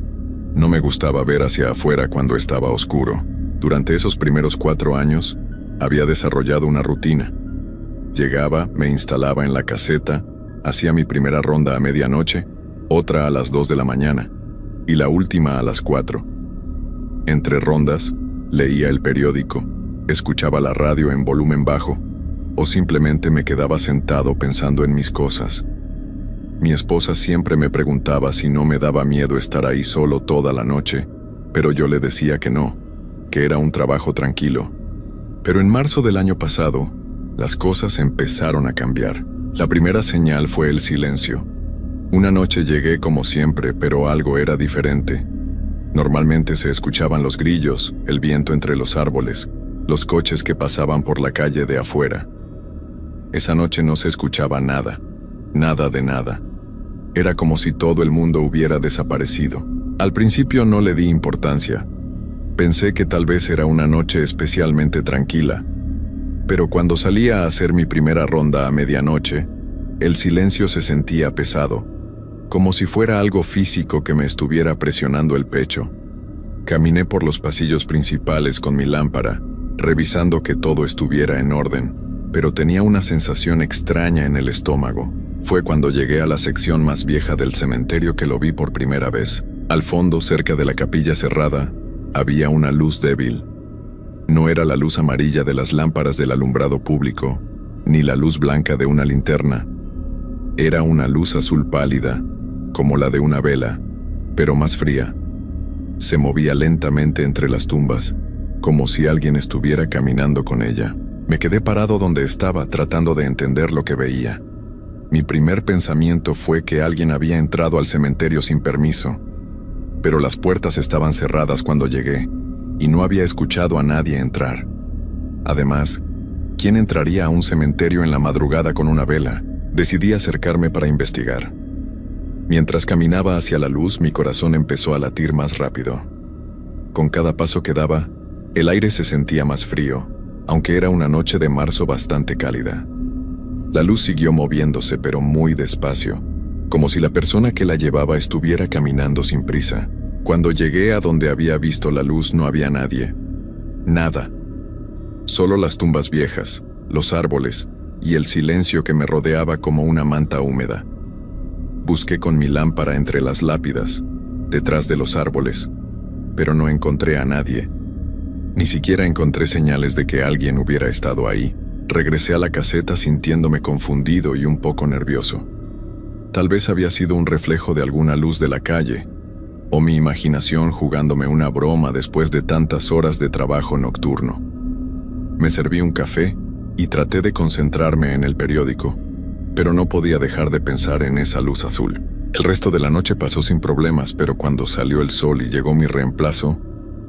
No me gustaba ver hacia afuera cuando estaba oscuro. Durante esos primeros 4 años, había desarrollado una rutina. Llegaba, me instalaba en la caseta, hacía mi primera ronda a medianoche, otra a las 2 de la mañana, y la última a las 4. Entre rondas, leía el periódico, escuchaba la radio en volumen bajo, o simplemente me quedaba sentado pensando en mis cosas. Mi esposa siempre me preguntaba si no me daba miedo estar ahí solo toda la noche, pero yo le decía que no, que era un trabajo tranquilo. Pero en marzo del año pasado, las cosas empezaron a cambiar. La primera señal fue el silencio. Una noche llegué como siempre, pero algo era diferente. Normalmente se escuchaban los grillos, el viento entre los árboles, los coches que pasaban por la calle de afuera. Esa noche no se escuchaba nada, nada de nada. Era como si todo el mundo hubiera desaparecido. Al principio no le di importancia. Pensé que tal vez era una noche especialmente tranquila. Pero cuando salí a hacer mi primera ronda a medianoche, el silencio se sentía pesado, como si fuera algo físico que me estuviera presionando el pecho. Caminé por los pasillos principales con mi lámpara, revisando que todo estuviera en orden, pero tenía una sensación extraña en el estómago. Fue cuando llegué a la sección más vieja del cementerio que lo vi por primera vez. Al fondo, cerca de la capilla cerrada, había una luz débil. No era la luz amarilla de las lámparas del alumbrado público, ni la luz blanca de una linterna. Era una luz azul pálida, como la de una vela, pero más fría. Se movía lentamente entre las tumbas, como si alguien estuviera caminando con ella. Me quedé parado donde estaba, tratando de entender lo que veía. Mi primer pensamiento fue que alguien había entrado al cementerio sin permiso, pero las puertas estaban cerradas cuando llegué, y no había escuchado a nadie entrar. Además, ¿quién entraría a un cementerio en la madrugada con una vela? Decidí acercarme para investigar. Mientras caminaba hacia la luz, mi corazón empezó a latir más rápido. Con cada paso que daba, el aire se sentía más frío, aunque era una noche de marzo bastante cálida. La luz siguió moviéndose, pero muy despacio, como si la persona que la llevaba estuviera caminando sin prisa. Cuando llegué a donde había visto la luz no había nadie. Nada. Solo las tumbas viejas, los árboles y el silencio que me rodeaba como una manta húmeda. Busqué con mi lámpara entre las lápidas, detrás de los árboles, pero no encontré a nadie. Ni siquiera encontré señales de que alguien hubiera estado ahí. Regresé a la caseta sintiéndome confundido y un poco nervioso. Tal vez había sido un reflejo de alguna luz de la calle, o mi imaginación jugándome una broma después de tantas horas de trabajo nocturno. Me serví un café y traté de concentrarme en el periódico, pero no podía dejar de pensar en esa luz azul. El resto de la noche pasó sin problemas, pero cuando salió el sol y llegó mi reemplazo,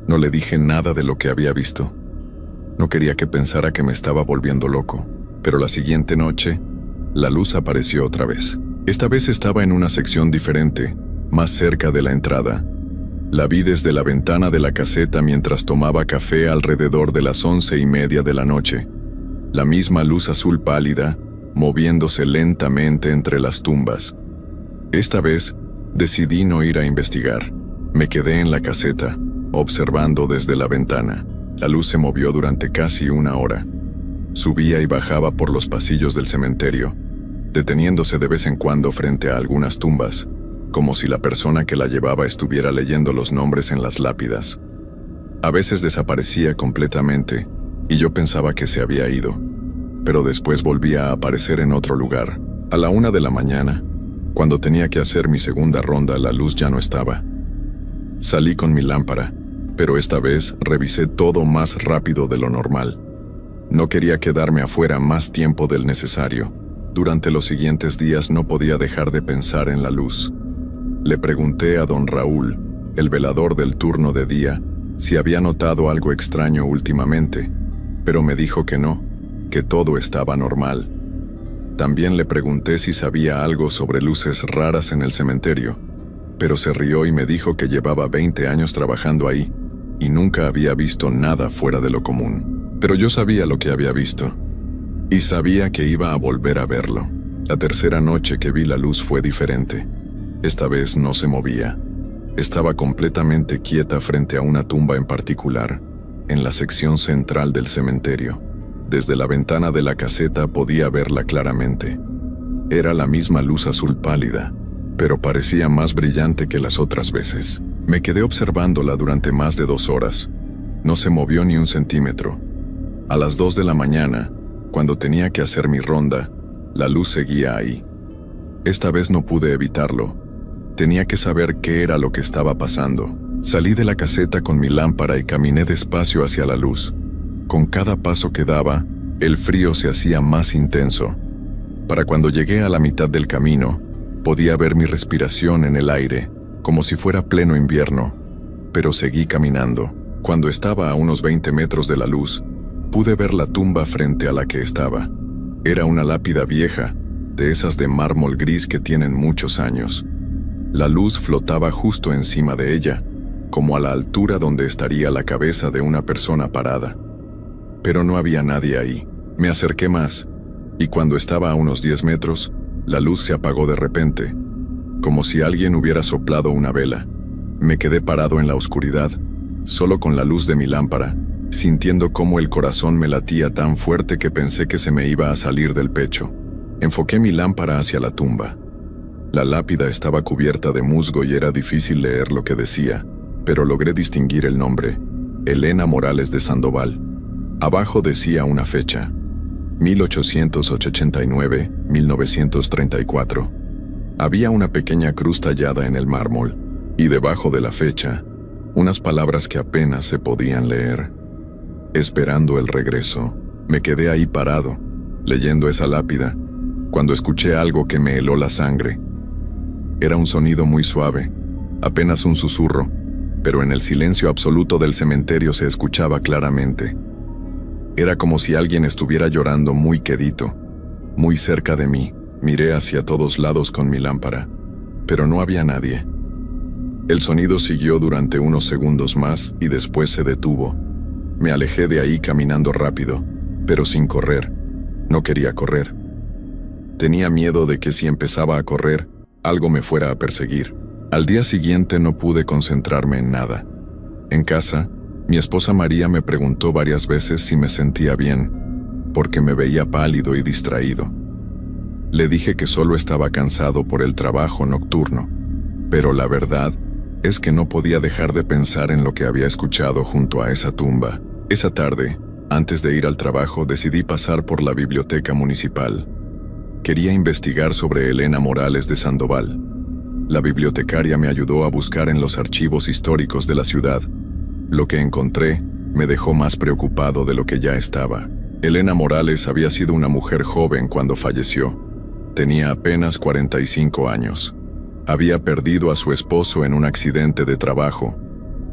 no le dije nada de lo que había visto. No quería que pensara que me estaba volviendo loco, pero la siguiente noche, la luz apareció otra vez. Esta vez estaba en una sección diferente, más cerca de la entrada. La vi desde la ventana de la caseta mientras tomaba café alrededor de las 11:30 de la noche. La misma luz azul pálida, moviéndose lentamente entre las tumbas. Esta vez, decidí no ir a investigar. Me quedé en la caseta, observando desde la ventana. La luz se movió durante casi una hora. Subía y bajaba por los pasillos del cementerio, deteniéndose de vez en cuando frente a algunas tumbas, como si la persona que la llevaba estuviera leyendo los nombres en las lápidas. A veces desaparecía completamente, y yo pensaba que se había ido, pero después volvía a aparecer en otro lugar. A la 1 de la mañana, cuando tenía que hacer mi segunda ronda, la luz ya no estaba. Salí con mi lámpara, pero esta vez revisé todo más rápido de lo normal. No quería quedarme afuera más tiempo del necesario. Durante los siguientes días no podía dejar de pensar en la luz. Le pregunté a don Raúl, el velador del turno de día, si había notado algo extraño últimamente, pero me dijo que no, que todo estaba normal. También le pregunté si sabía algo sobre luces raras en el cementerio, pero se rió y me dijo que llevaba 20 años trabajando ahí y nunca había visto nada fuera de lo común. Pero yo sabía lo que había visto, y sabía que iba a volver a verlo. La tercera noche que vi la luz fue diferente. Esta vez no se movía. Estaba completamente quieta frente a una tumba en particular, en la sección central del cementerio. Desde la ventana de la caseta podía verla claramente. Era la misma luz azul pálida, pero parecía más brillante que las otras veces. Me quedé observándola durante más de 2 horas. No se movió ni un centímetro. A las 2 de la mañana, cuando tenía que hacer mi ronda, la luz seguía ahí. Esta vez no pude evitarlo. Tenía que saber qué era lo que estaba pasando. Salí de la caseta con mi lámpara y caminé despacio hacia la luz. Con cada paso que daba, el frío se hacía más intenso. Para cuando llegué a la mitad del camino, podía ver mi respiración en el aire, como si fuera pleno invierno. pero seguí caminando. Cuando estaba a unos 20 metros de la luz, pude ver la tumba frente a la que estaba. Era una lápida vieja, de esas de mármol gris que tienen muchos años. La luz flotaba justo encima de ella, como a la altura donde estaría la cabeza de una persona parada. Pero no había nadie ahí. Me acerqué más, y cuando estaba a unos 10 metros, la luz se apagó de repente, como si alguien hubiera soplado una vela. Me quedé parado en la oscuridad, solo con la luz de mi lámpara, sintiendo cómo el corazón me latía tan fuerte que pensé que se me iba a salir del pecho. Enfoqué mi lámpara hacia la tumba. La lápida estaba cubierta de musgo y era difícil leer lo que decía, pero logré distinguir el nombre: Elena Morales de Sandoval. Abajo decía una fecha: 1889-1934. Había una pequeña cruz tallada en el mármol, y debajo de la fecha, unas palabras que apenas se podían leer. Esperando el regreso, me quedé ahí parado, leyendo esa lápida, cuando escuché algo que me heló la sangre. Era un sonido muy suave, apenas un susurro, pero en el silencio absoluto del cementerio se escuchaba claramente. Era como si alguien estuviera llorando muy quedito, muy cerca de mí. Miré hacia todos lados con mi lámpara, pero no había nadie. El sonido siguió durante unos segundos más y después se detuvo. Me alejé de ahí caminando rápido, pero sin correr. No quería correr. Tenía miedo de que si empezaba a correr, algo me fuera a perseguir. Al día siguiente no pude concentrarme en nada. En casa, mi esposa María me preguntó varias veces si me sentía bien, porque me veía pálido y distraído. Le dije que solo estaba cansado por el trabajo nocturno, pero la verdad es que no podía dejar de pensar en lo que había escuchado junto a esa tumba. Esa tarde, antes de ir al trabajo, decidí pasar por la biblioteca municipal. Quería investigar sobre Elena Morales de Sandoval. La bibliotecaria me ayudó a buscar en los archivos históricos de la ciudad. Lo que encontré me dejó más preocupado de lo que ya estaba. Elena Morales había sido una mujer joven cuando falleció. Tenía apenas 45 años. Había perdido a su esposo en un accidente de trabajo,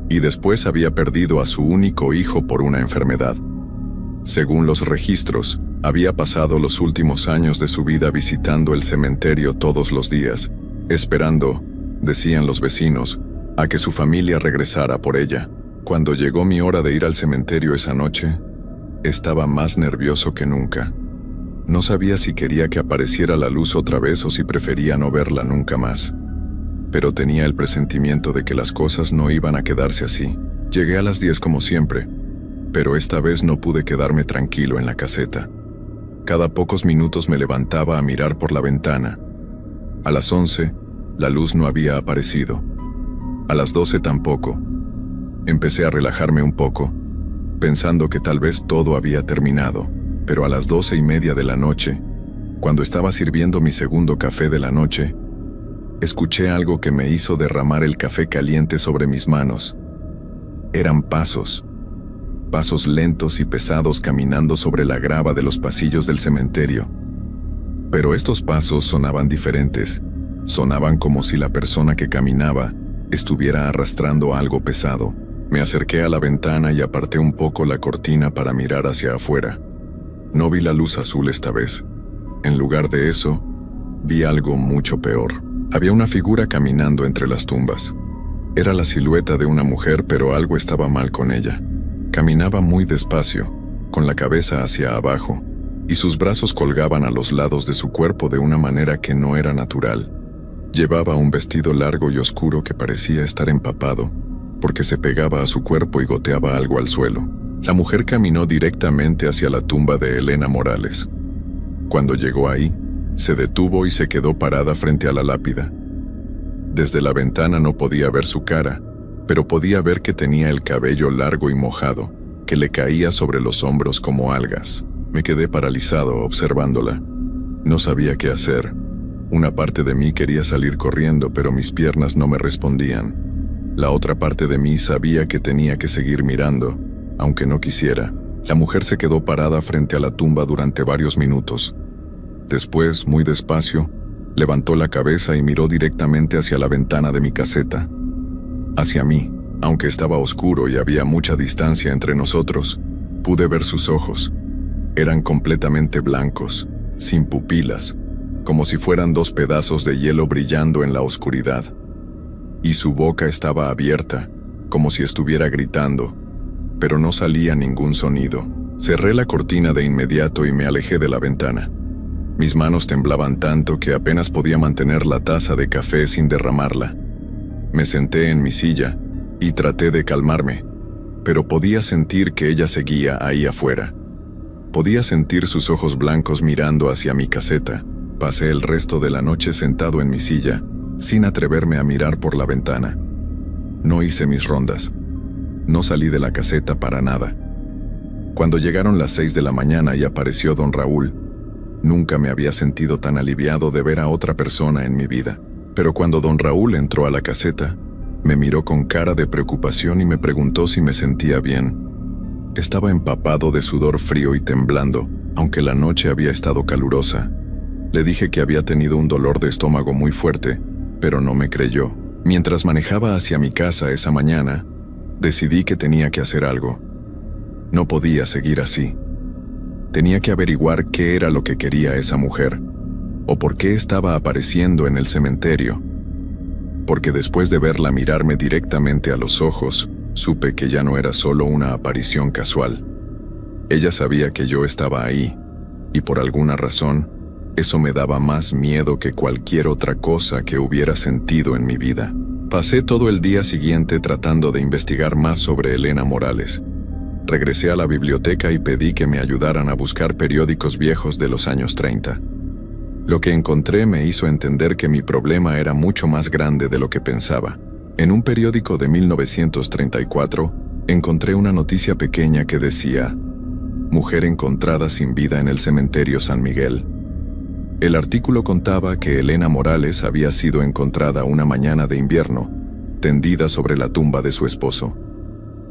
y después había perdido a su único hijo por una enfermedad. Según los registros, había pasado los últimos años de su vida visitando el cementerio todos los días, esperando, decían los vecinos, a que su familia regresara por ella. Cuando llegó mi hora de ir al cementerio esa noche, estaba más nervioso que nunca. No sabía si quería que apareciera la luz otra vez o si prefería no verla nunca más. Pero tenía el presentimiento de que las cosas no iban a quedarse así. Llegué a las 10 como siempre, pero esta vez no pude quedarme tranquilo en la caseta. Cada pocos minutos me levantaba a mirar por la ventana. A las 11, la luz no había aparecido. A las 12 tampoco. Empecé a relajarme un poco, pensando que tal vez todo había terminado, pero a las 12:30 de la noche, cuando estaba sirviendo mi segundo café de la noche, escuché algo que me hizo derramar el café caliente sobre mis manos. Eran pasos lentos y pesados caminando sobre la grava de los pasillos del cementerio. Pero estos pasos sonaban diferentes. Sonaban como si la persona que caminaba estuviera arrastrando algo pesado. Me acerqué a la ventana y aparté un poco la cortina para mirar hacia afuera. No vi la luz azul esta vez. En lugar de eso, vi algo mucho peor. Había una figura caminando entre las tumbas. Era la silueta de una mujer, pero algo estaba mal con ella. Caminaba muy despacio, con la cabeza hacia abajo, y sus brazos colgaban a los lados de su cuerpo de una manera que no era natural. Llevaba un vestido largo y oscuro que parecía estar empapado, porque se pegaba a su cuerpo y goteaba algo al suelo. La mujer caminó directamente hacia la tumba de Elena Morales. Cuando llegó ahí, se detuvo y se quedó parada frente a la lápida. Desde la ventana no podía ver su cara, pero podía ver que tenía el cabello largo y mojado, que le caía sobre los hombros como algas. Me quedé paralizado observándola. No sabía qué hacer. Una parte de mí quería salir corriendo, pero mis piernas no me respondían. La otra parte de mí sabía que tenía que seguir mirando, aunque no quisiera. La mujer se quedó parada frente a la tumba durante varios minutos. Después, muy despacio, levantó la cabeza y miró directamente hacia la ventana de mi caseta. Hacia mí, Aunque estaba oscuro y había mucha distancia entre nosotros, pude ver sus ojos. Eran completamente blancos, sin pupilas, como si fueran dos pedazos de hielo brillando en la oscuridad. Y su boca estaba abierta, como si estuviera gritando, pero no salía ningún sonido. Cerré la cortina de inmediato y me alejé de la ventana. Mis manos temblaban tanto que apenas podía mantener la taza de café sin derramarla. Me senté en mi silla y traté de calmarme, pero podía sentir que ella seguía ahí afuera. Podía sentir sus ojos blancos mirando hacia mi caseta. Pasé el resto de la noche sentado en mi silla, sin atreverme a mirar por la ventana. No hice mis rondas. No salí de la caseta para nada. Cuando llegaron las 6 de la mañana y apareció don Raúl, nunca me había sentido tan aliviado de ver a otra persona en mi vida. Pero cuando don Raúl entró a la caseta, me miró con cara de preocupación y me preguntó si me sentía bien. Estaba empapado de sudor frío y temblando, aunque la noche había estado calurosa. Le dije que había tenido un dolor de estómago muy fuerte, pero no me creyó. Mientras manejaba hacia mi casa esa mañana, decidí que tenía que hacer algo. No podía seguir así. Tenía que averiguar qué era lo que quería esa mujer, o por qué estaba apareciendo en el cementerio. Porque después de verla mirarme directamente a los ojos, supe que ya no era solo una aparición casual. Ella sabía que yo estaba ahí, y por alguna razón, eso me daba más miedo que cualquier otra cosa que hubiera sentido en mi vida. Pasé todo el día siguiente tratando de investigar más sobre Elena Morales. Regresé a la biblioteca y pedí que me ayudaran a buscar periódicos viejos de los años 30. Lo que encontré me hizo entender que mi problema era mucho más grande de lo que pensaba. En un periódico de 1934, encontré una noticia pequeña que decía: mujer encontrada sin vida en el cementerio San Miguel. El artículo contaba que Elena Morales había sido encontrada una mañana de invierno, tendida sobre la tumba de su esposo.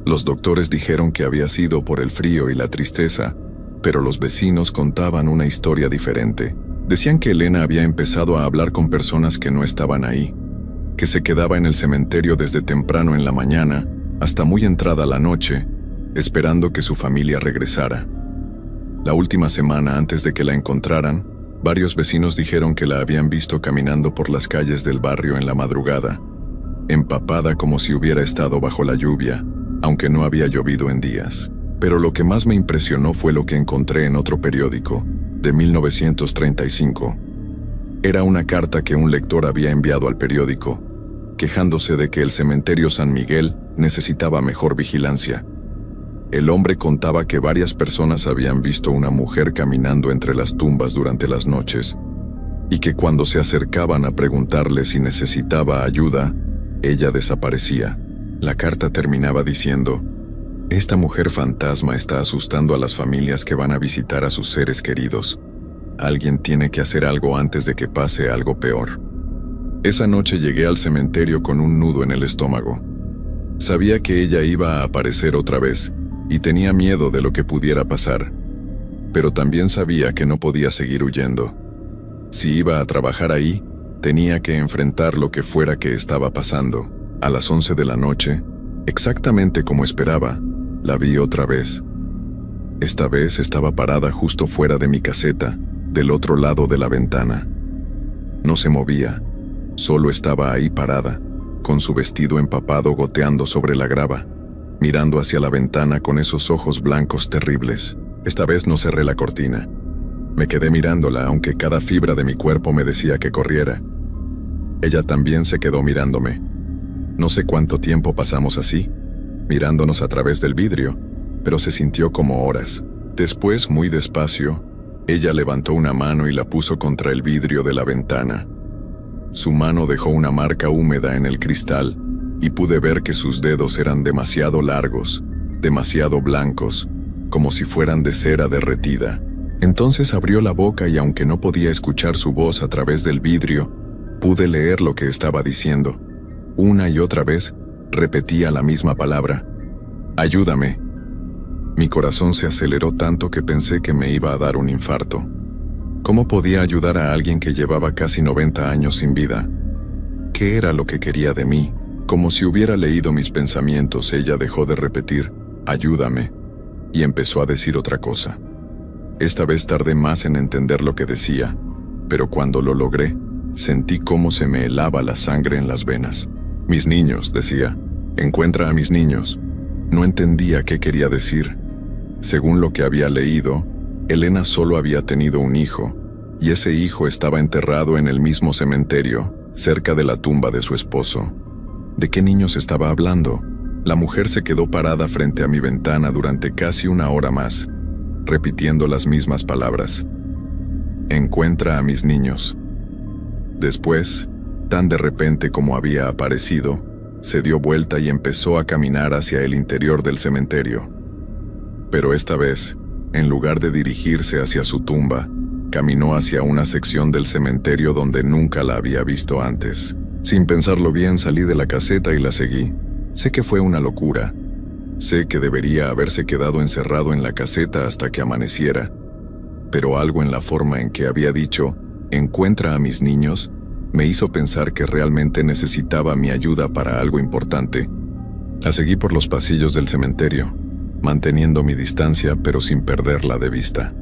Los doctores dijeron que había sido por el frío y la tristeza, pero los vecinos contaban una historia diferente. Decían que Elena había empezado a hablar con personas que no estaban ahí, que se quedaba en el cementerio desde temprano en la mañana hasta muy entrada la noche, esperando que su familia regresara. La última semana antes de que la encontraran, varios vecinos dijeron que la habían visto caminando por las calles del barrio en la madrugada, empapada como si hubiera estado bajo la lluvia, aunque no había llovido en días. Pero lo que más me impresionó fue lo que encontré en otro periódico, de 1935. Era una carta que un lector había enviado al periódico, quejándose de que el cementerio San Miguel necesitaba mejor vigilancia. El hombre contaba que varias personas habían visto una mujer caminando entre las tumbas durante las noches, y que cuando se acercaban a preguntarle si necesitaba ayuda, ella desaparecía. La carta terminaba diciendo: esta mujer fantasma está asustando a las familias que van a visitar a sus seres queridos. Alguien tiene que hacer algo antes de que pase algo peor. Esa noche llegué al cementerio con un nudo en el estómago. Sabía que ella iba a aparecer otra vez, y tenía miedo de lo que pudiera pasar. Pero también sabía que no podía seguir huyendo. Si iba a trabajar ahí, tenía que enfrentar lo que fuera que estaba pasando. A las 11 de la noche, exactamente como esperaba, la vi otra vez. Esta vez estaba parada justo fuera de mi caseta, del otro lado de la ventana. No se movía, solo estaba ahí parada, con su vestido empapado goteando sobre la grava, mirando hacia la ventana con esos ojos blancos terribles. Esta vez no cerré la cortina. Me quedé mirándola, aunque cada fibra de mi cuerpo me decía que corriera. Ella también se quedó mirándome. No sé cuánto tiempo pasamos así, mirándonos a través del vidrio, pero se sintió como horas. Después, muy despacio, ella levantó una mano y la puso contra el vidrio de la ventana. Su mano dejó una marca húmeda en el cristal, y pude ver que sus dedos eran demasiado largos, demasiado blancos, como si fueran de cera derretida. Entonces abrió la boca y aunque no podía escuchar su voz a través del vidrio, pude leer lo que estaba diciendo. Una y otra vez, repetía la misma palabra: ayúdame. Mi corazón se aceleró tanto que pensé que me iba a dar un infarto. ¿Cómo podía ayudar a alguien que llevaba casi 90 años sin vida? ¿Qué era lo que quería de mí? Como si hubiera leído mis pensamientos, ella dejó de repetir, «Ayúdame», y empezó a decir otra cosa. Esta vez tardé más en entender lo que decía, pero cuando lo logré, sentí cómo se me helaba la sangre en las venas. «Mis niños», decía, «encuentra a mis niños». No entendía qué quería decir. Según lo que había leído, Elena solo había tenido un hijo, y ese hijo estaba enterrado en el mismo cementerio, cerca de la tumba de su esposo. ¿De qué niños estaba hablando? La mujer se quedó parada frente a mi ventana durante casi una hora más, repitiendo las mismas palabras. «Encuentra a mis niños». Después, tan de repente como había aparecido, se dio vuelta y empezó a caminar hacia el interior del cementerio. Pero esta vez, en lugar de dirigirse hacia su tumba, caminó hacia una sección del cementerio donde nunca la había visto antes. Sin pensarlo bien, salí de la caseta y la seguí. Sé que fue una locura. Sé que debería haberse quedado encerrado en la caseta hasta que amaneciera. Pero algo en la forma en que había dicho, «encuentra a mis niños», me hizo pensar que realmente necesitaba mi ayuda para algo importante. La seguí por los pasillos del cementerio, manteniendo mi distancia pero sin perderla de vista.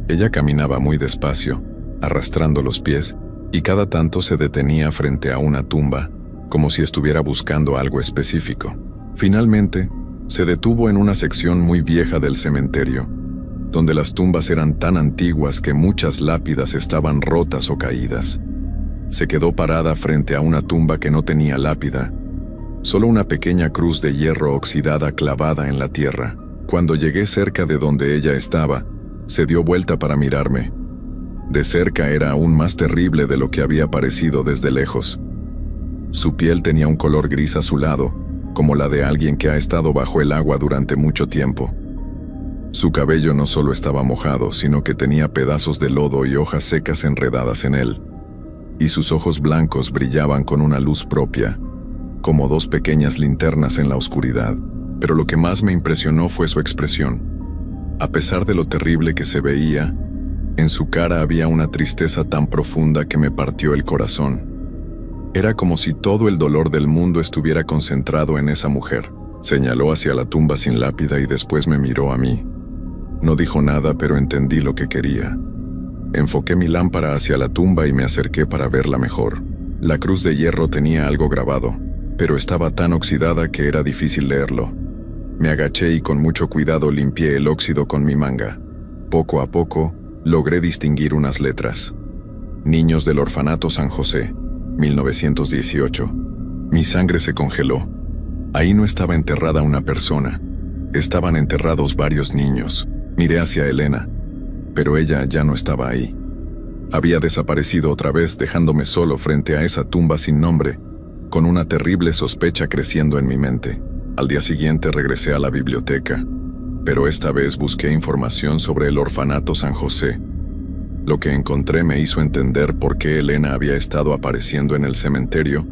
Ella caminaba muy despacio, arrastrando los pies, y cada tanto se detenía frente a una tumba, como si estuviera buscando algo específico. Finalmente, se detuvo en una sección muy vieja del cementerio, donde las tumbas eran tan antiguas que muchas lápidas estaban rotas o caídas. Se quedó parada frente a una tumba que no tenía lápida, solo una pequeña cruz de hierro oxidada clavada en la tierra. Cuando llegué cerca de donde ella estaba, se dio vuelta para mirarme. De cerca era aún más terrible de lo que había parecido desde lejos. Su piel tenía un color gris azulado, como la de alguien que ha estado bajo el agua durante mucho tiempo. Su cabello no solo estaba mojado, sino que tenía pedazos de lodo y hojas secas enredadas en él. Y sus ojos blancos brillaban con una luz propia, como dos pequeñas linternas en la oscuridad. Pero lo que más me impresionó fue su expresión. A pesar de lo terrible que se veía, en su cara había una tristeza tan profunda que me partió el corazón. Era como si todo el dolor del mundo estuviera concentrado en esa mujer. Señaló hacia la tumba sin lápida y después me miró a mí. No dijo nada, pero entendí lo que quería. Enfoqué mi lámpara hacia la tumba y me acerqué para verla mejor. La cruz de hierro tenía algo grabado, pero estaba tan oxidada que era difícil leerlo. Me agaché y con mucho cuidado limpié el óxido con mi manga. Poco a poco, logré distinguir unas letras. Niños del Orfanato San José, 1918. Mi sangre se congeló. Ahí no estaba enterrada una persona. Estaban enterrados varios niños. Miré hacia Elena, pero ella ya no estaba ahí. Había desaparecido otra vez, dejándome solo frente a esa tumba sin nombre, con una terrible sospecha creciendo en mi mente. Al día siguiente regresé a la biblioteca, pero esta vez busqué información sobre el Orfanato San José. Lo que encontré me hizo entender por qué Elena había estado apareciendo en el cementerio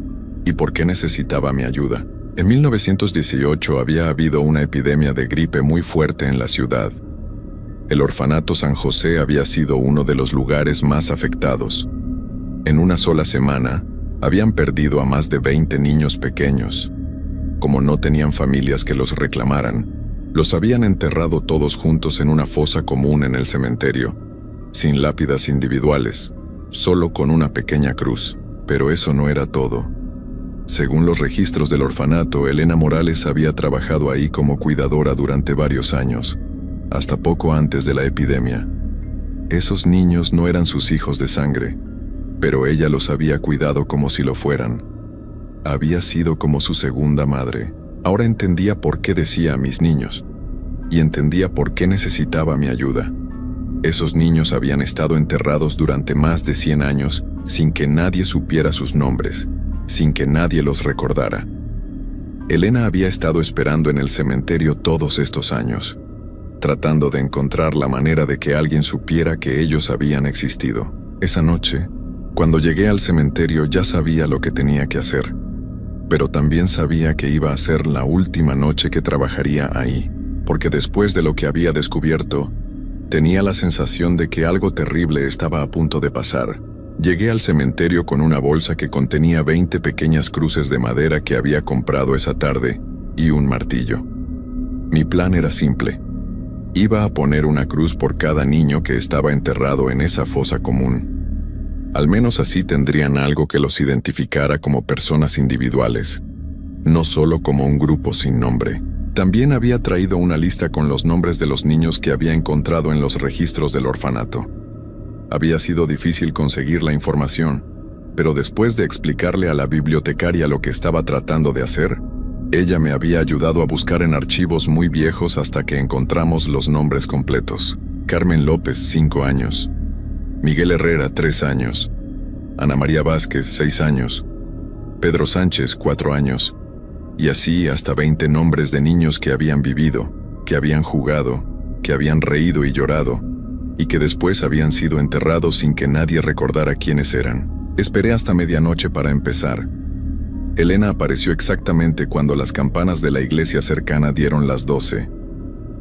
y por qué necesitaba mi ayuda. En 1918 había habido una epidemia de gripe muy fuerte en la ciudad. El Orfanato San José había sido uno de los lugares más afectados. En una sola semana, habían perdido a más de 20 niños pequeños. Como no tenían familias que los reclamaran, los habían enterrado todos juntos en una fosa común en el cementerio, sin lápidas individuales, solo con una pequeña cruz. Pero eso no era todo. Según los registros del orfanato, Elena Morales había trabajado ahí como cuidadora durante varios años, hasta poco antes de la epidemia. Esos niños no eran sus hijos de sangre, pero ella los había cuidado como si lo fueran. Había sido como su segunda madre. Ahora entendía por qué decía a mis niños, y entendía por qué necesitaba mi ayuda. Esos niños habían estado enterrados durante más de 100 años sin que nadie supiera sus nombres, sin que nadie los recordara. Elena había estado esperando en el cementerio todos estos años, tratando de encontrar la manera de que alguien supiera que ellos habían existido. Esa noche, cuando llegué al cementerio, ya sabía lo que tenía que hacer, pero también sabía que iba a ser la última noche que trabajaría ahí, porque después de lo que había descubierto, tenía la sensación de que algo terrible estaba a punto de pasar, Llegué al cementerio con una bolsa que contenía 20 pequeñas cruces de madera que había comprado esa tarde y un martillo. Mi plan era simple. Iba a poner una cruz por cada niño que estaba enterrado en esa fosa común. Al menos así tendrían algo que los identificara como personas individuales, no solo como un grupo sin nombre. También había traído una lista con los nombres de los niños que había encontrado en los registros del orfanato. Había sido difícil conseguir la información, pero después de explicarle a la bibliotecaria lo que estaba tratando de hacer, ella me había ayudado a buscar en archivos muy viejos hasta que encontramos los nombres completos. Carmen López, 5 años. Miguel Herrera, 3 años. Ana María Vázquez, 6 años. Pedro Sánchez, 4 años. Y así hasta 20 nombres de niños que habían vivido, que habían jugado, que habían reído y llorado, y que después habían sido enterrados sin que nadie recordara quiénes eran. Esperé hasta medianoche para empezar. Elena apareció exactamente cuando las campanas de la iglesia cercana dieron las 12.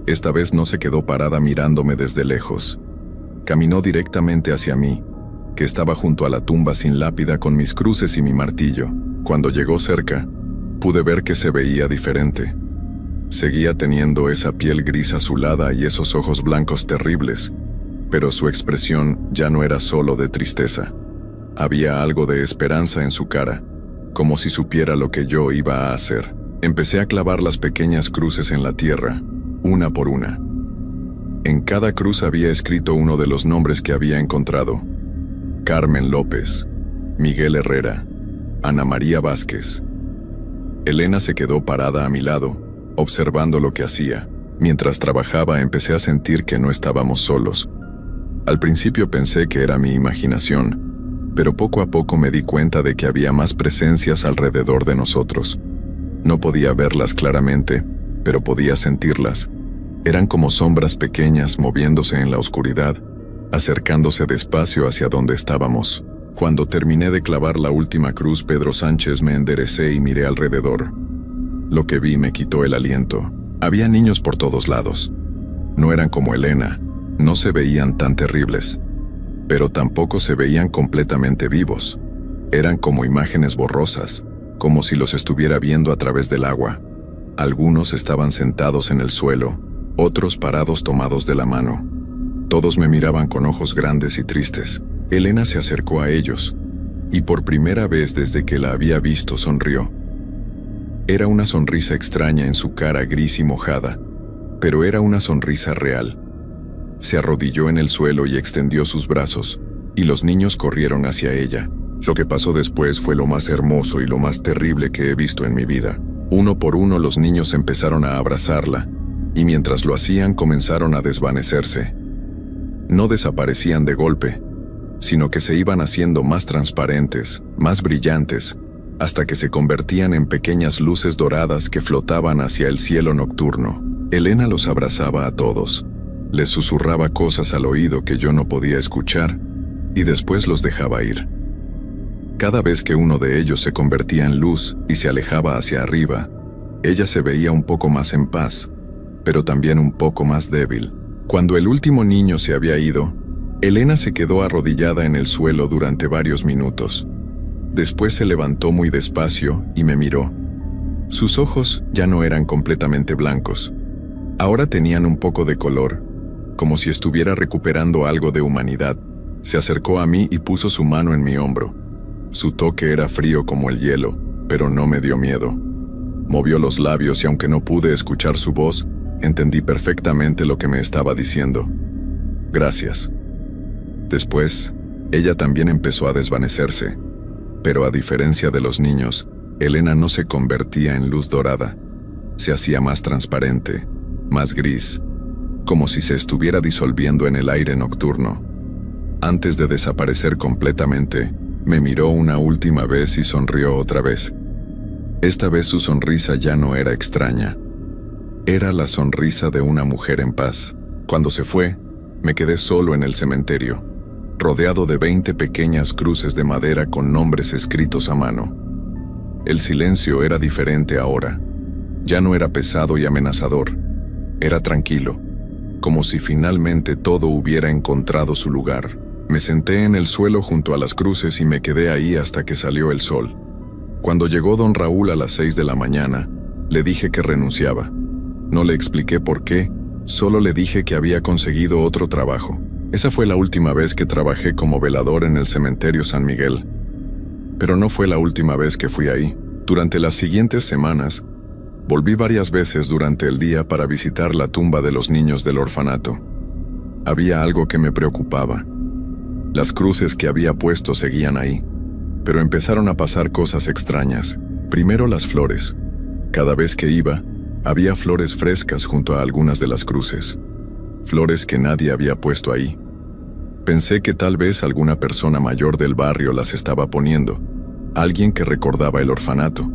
Esta vez no se quedó parada mirándome desde lejos. Caminó directamente hacia mí, que estaba junto a la tumba sin lápida con mis cruces y mi martillo. Cuando llegó cerca, pude ver que se veía diferente. Seguía teniendo esa piel gris azulada y esos ojos blancos terribles, pero su expresión ya no era solo de tristeza. Había algo de esperanza en su cara, como si supiera lo que yo iba a hacer. Empecé a clavar las pequeñas cruces en la tierra, una por una. En cada cruz había escrito uno de los nombres que había encontrado: Carmen López, Miguel Herrera, Ana María Vázquez. Elena se quedó parada a mi lado, observando lo que hacía. Mientras trabajaba empecé a sentir que no estábamos solos. Al principio pensé que era mi imaginación, pero poco a poco me di cuenta de que había más presencias alrededor de nosotros. No podía verlas claramente, pero podía sentirlas. Eran como sombras pequeñas moviéndose en la oscuridad, acercándose despacio hacia donde estábamos. Cuando terminé de clavar la última cruz, Pedro Sánchez, me enderecé y miré alrededor. Lo que vi me quitó el aliento. Había niños por todos lados. No eran como Elena, no se veían tan terribles, pero tampoco se veían completamente vivos. Eran como imágenes borrosas, como si los estuviera viendo a través del agua. Algunos estaban sentados en el suelo, otros parados tomados de la mano. Todos me miraban con ojos grandes y tristes. Elena se acercó a ellos, y por primera vez desde que la había visto sonrió. Era una sonrisa extraña en su cara gris y mojada, pero era una sonrisa real. Se arrodilló en el suelo y extendió sus brazos, y los niños corrieron hacia ella. Lo que pasó después fue lo más hermoso y lo más terrible que he visto en mi vida. Uno por uno los niños empezaron a abrazarla, y mientras lo hacían comenzaron a desvanecerse. No desaparecían de golpe, sino que se iban haciendo más transparentes, más brillantes, hasta que se convertían en pequeñas luces doradas que flotaban hacia el cielo nocturno. Elena los abrazaba a todos, les susurraba cosas al oído que yo no podía escuchar, y después los dejaba ir. Cada vez que uno de ellos se convertía en luz y se alejaba hacia arriba, ella se veía un poco más en paz, pero también un poco más débil. Cuando el último niño se había ido, Elena se quedó arrodillada en el suelo durante varios minutos. Después se levantó muy despacio y me miró. Sus ojos ya no eran completamente blancos. Ahora tenían un poco de color, como si estuviera recuperando algo de humanidad. Se acercó a mí y puso su mano en mi hombro. Su toque era frío como el hielo, pero no me dio miedo. Movió los labios y aunque no pude escuchar su voz, entendí perfectamente lo que me estaba diciendo. Gracias. Después, ella también empezó a desvanecerse, pero a diferencia de los niños, Elena no se convertía en luz dorada. Se hacía más transparente, más gris, como si se estuviera disolviendo en el aire nocturno. Antes de desaparecer completamente, me miró una última vez y sonrió otra vez. Esta vez su sonrisa ya no era extraña. Era la sonrisa de una mujer en paz. Cuando se fue, me quedé solo en el cementerio, rodeado de 20 pequeñas cruces de madera con nombres escritos a mano. El silencio era diferente ahora. Ya no era pesado y amenazador. Era tranquilo, como si finalmente todo hubiera encontrado su lugar. Me senté en el suelo junto a las cruces y me quedé ahí hasta que salió el sol. Cuando llegó don Raúl a las 6 de la mañana, le dije que renunciaba. No le expliqué por qué, solo le dije que había conseguido otro trabajo. Esa fue la última vez que trabajé como velador en el cementerio San Miguel. Pero no fue la última vez que fui ahí. Durante las siguientes semanas, volví varias veces durante el día para visitar la tumba de los niños del orfanato. Había algo que me preocupaba. Las cruces que había puesto seguían ahí, pero empezaron a pasar cosas extrañas. Primero las flores. Cada vez que iba, había flores frescas junto a algunas de las cruces. Flores que nadie había puesto ahí. Pensé que tal vez alguna persona mayor del barrio las estaba poniendo, alguien que recordaba el orfanato.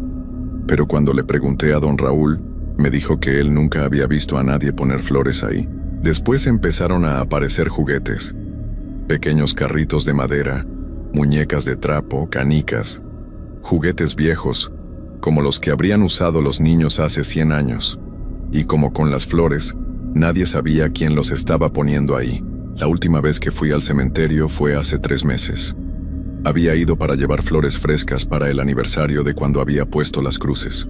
Pero cuando le pregunté a don Raúl, me dijo que él nunca había visto a nadie poner flores ahí. Después empezaron a aparecer juguetes. Pequeños carritos de madera, muñecas de trapo, canicas, juguetes viejos, como los que habrían usado los niños hace 100 años. Y como con las flores, nadie sabía quién los estaba poniendo ahí. La última vez que fui al cementerio fue hace 3 meses. Había ido para llevar flores frescas para el aniversario de cuando había puesto las cruces.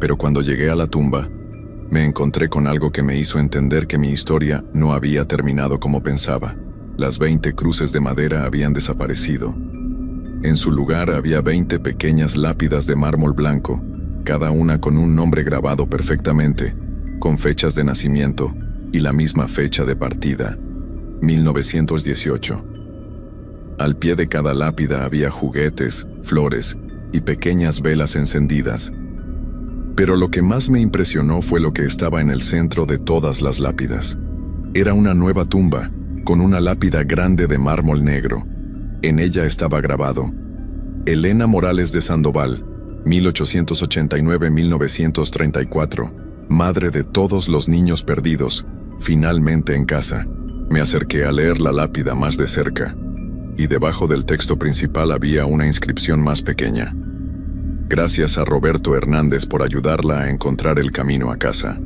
Pero cuando llegué a la tumba, me encontré con algo que me hizo entender que mi historia no había terminado como pensaba. Las 20 cruces de madera habían desaparecido. En su lugar había 20 pequeñas lápidas de mármol blanco, cada una con un nombre grabado perfectamente, con fechas de nacimiento y la misma fecha de partida, 1918. Al pie de cada lápida había juguetes, flores y pequeñas velas encendidas. Pero lo que más me impresionó fue lo que estaba en el centro de todas las lápidas. Era una nueva tumba, con una lápida grande de mármol negro. En ella estaba grabado: Elena Morales de Sandoval, 1889-1934, madre de todos los niños perdidos, finalmente en casa. Me acerqué a leer la lápida más de cerca, y debajo del texto principal había una inscripción más pequeña: Gracias a Roberto Hernández por ayudarla a encontrar el camino a casa.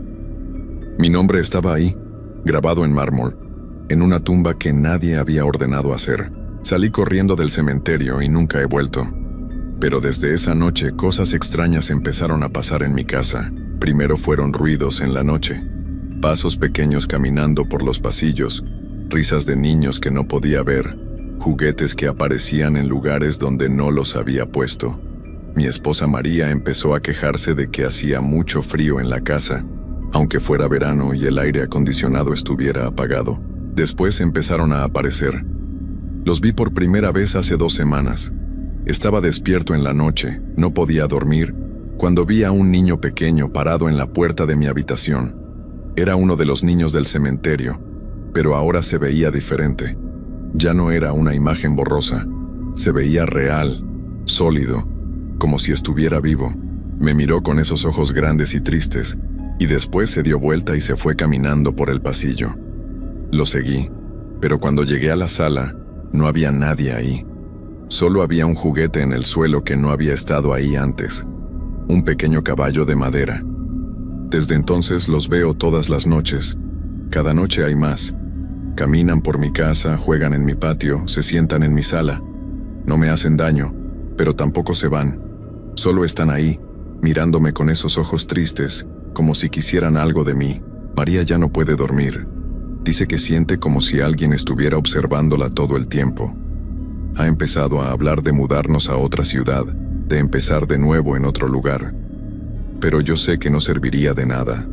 Mi nombre estaba ahí, grabado en mármol, en una tumba que nadie había ordenado hacer. Salí corriendo del cementerio y nunca he vuelto. Pero desde esa noche cosas extrañas empezaron a pasar en mi casa. Primero fueron ruidos en la noche, pasos pequeños caminando por los pasillos, risas de niños que no podía ver, juguetes que aparecían en lugares donde no los había puesto. Mi esposa María empezó a quejarse de que hacía mucho frío en la casa, aunque fuera verano y el aire acondicionado estuviera apagado. Después empezaron a aparecer. Los vi por primera vez hace 2 semanas. Estaba despierto en la noche, no podía dormir, cuando vi a un niño pequeño parado en la puerta de mi habitación. Era uno de los niños del cementerio, pero ahora se veía diferente. Ya no era una imagen borrosa, se veía real, sólido, como si estuviera vivo. Me miró con esos ojos grandes y tristes, y después se dio vuelta y se fue caminando por el pasillo. Lo seguí, pero cuando llegué a la sala, no había nadie ahí. Solo había un juguete en el suelo que no había estado ahí antes, un pequeño caballo de madera. Desde entonces los veo todas las noches. Cada noche hay más. Caminan por mi casa, juegan en mi patio, se sientan en mi sala. No me hacen daño, pero tampoco se van. Solo están ahí, mirándome con esos ojos tristes, como si quisieran algo de mí. María ya no puede dormir. Dice que siente como si alguien estuviera observándola todo el tiempo. Ha empezado a hablar de mudarnos a otra ciudad, de empezar de nuevo en otro lugar. Pero yo sé que no serviría de nada,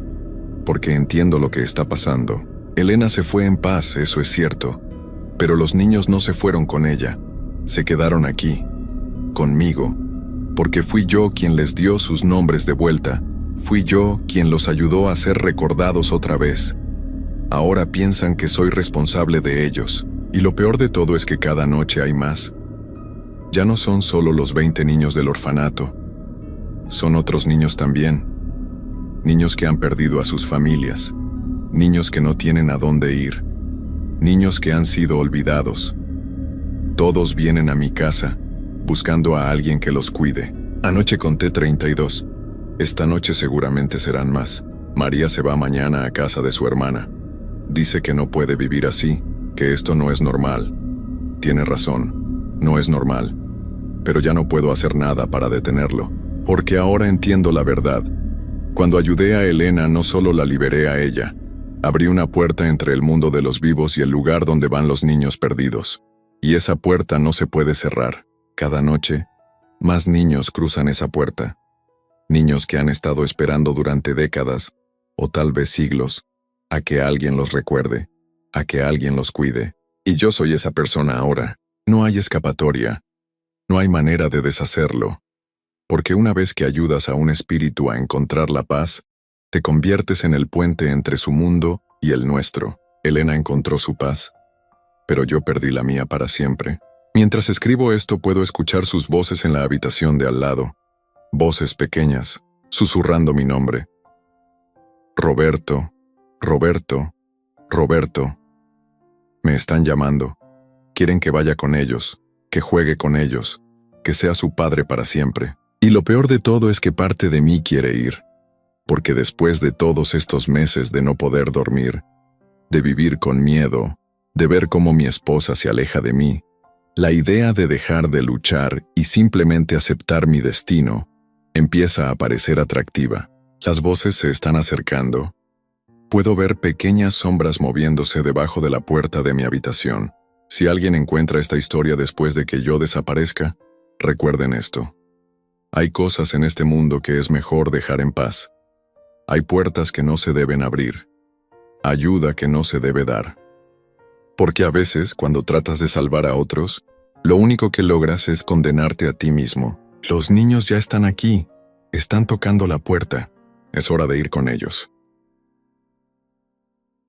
porque entiendo lo que está pasando. Elena se fue en paz, eso es cierto, pero los niños no se fueron con ella. Se quedaron aquí, conmigo, porque fui yo quien les dio sus nombres de vuelta. Fui yo quien los ayudó a ser recordados otra vez. Ahora piensan que soy responsable de ellos, y lo peor de todo es que cada noche hay más. Ya no son solo los 20 niños del orfanato, son otros niños también. Niños que han perdido a sus familias, niños que no tienen a dónde ir, niños que han sido olvidados. Todos vienen a mi casa, buscando a alguien que los cuide. Anoche conté 32. Esta noche seguramente serán más. María se va mañana a casa de su hermana. Dice que no puede vivir así, que esto no es normal. Tiene razón, no es normal. Pero ya no puedo hacer nada para detenerlo, porque ahora entiendo la verdad. Cuando ayudé a Elena, no solo la liberé a ella, abrí una puerta entre el mundo de los vivos y el lugar donde van los niños perdidos. Y esa puerta no se puede cerrar. Cada noche, más niños cruzan esa puerta. Niños que han estado esperando durante décadas, o tal vez siglos, a que alguien los recuerde, a que alguien los cuide. Y yo soy esa persona ahora. No hay escapatoria. No hay manera de deshacerlo. Porque una vez que ayudas a un espíritu a encontrar la paz, te conviertes en el puente entre su mundo y el nuestro. Elena encontró su paz, pero yo perdí la mía para siempre. Mientras escribo esto puedo escuchar sus voces en la habitación de al lado. Voces pequeñas, susurrando mi nombre. Roberto, Roberto, Roberto. Me están llamando. Quieren que vaya con ellos, que juegue con ellos, que sea su padre para siempre. Y lo peor de todo es que parte de mí quiere ir. Porque después de todos estos meses de no poder dormir, de vivir con miedo, de ver cómo mi esposa se aleja de mí, la idea de dejar de luchar y simplemente aceptar mi destino empieza a parecer atractiva. Las voces se están acercando. Puedo ver pequeñas sombras moviéndose debajo de la puerta de mi habitación. Si alguien encuentra esta historia después de que yo desaparezca, recuerden esto. Hay cosas en este mundo que es mejor dejar en paz. Hay puertas que no se deben abrir. Ayuda que no se debe dar. Porque a veces, cuando tratas de salvar a otros, lo único que logras es condenarte a ti mismo. Los niños ya están aquí. Están tocando la puerta. Es hora de ir con ellos.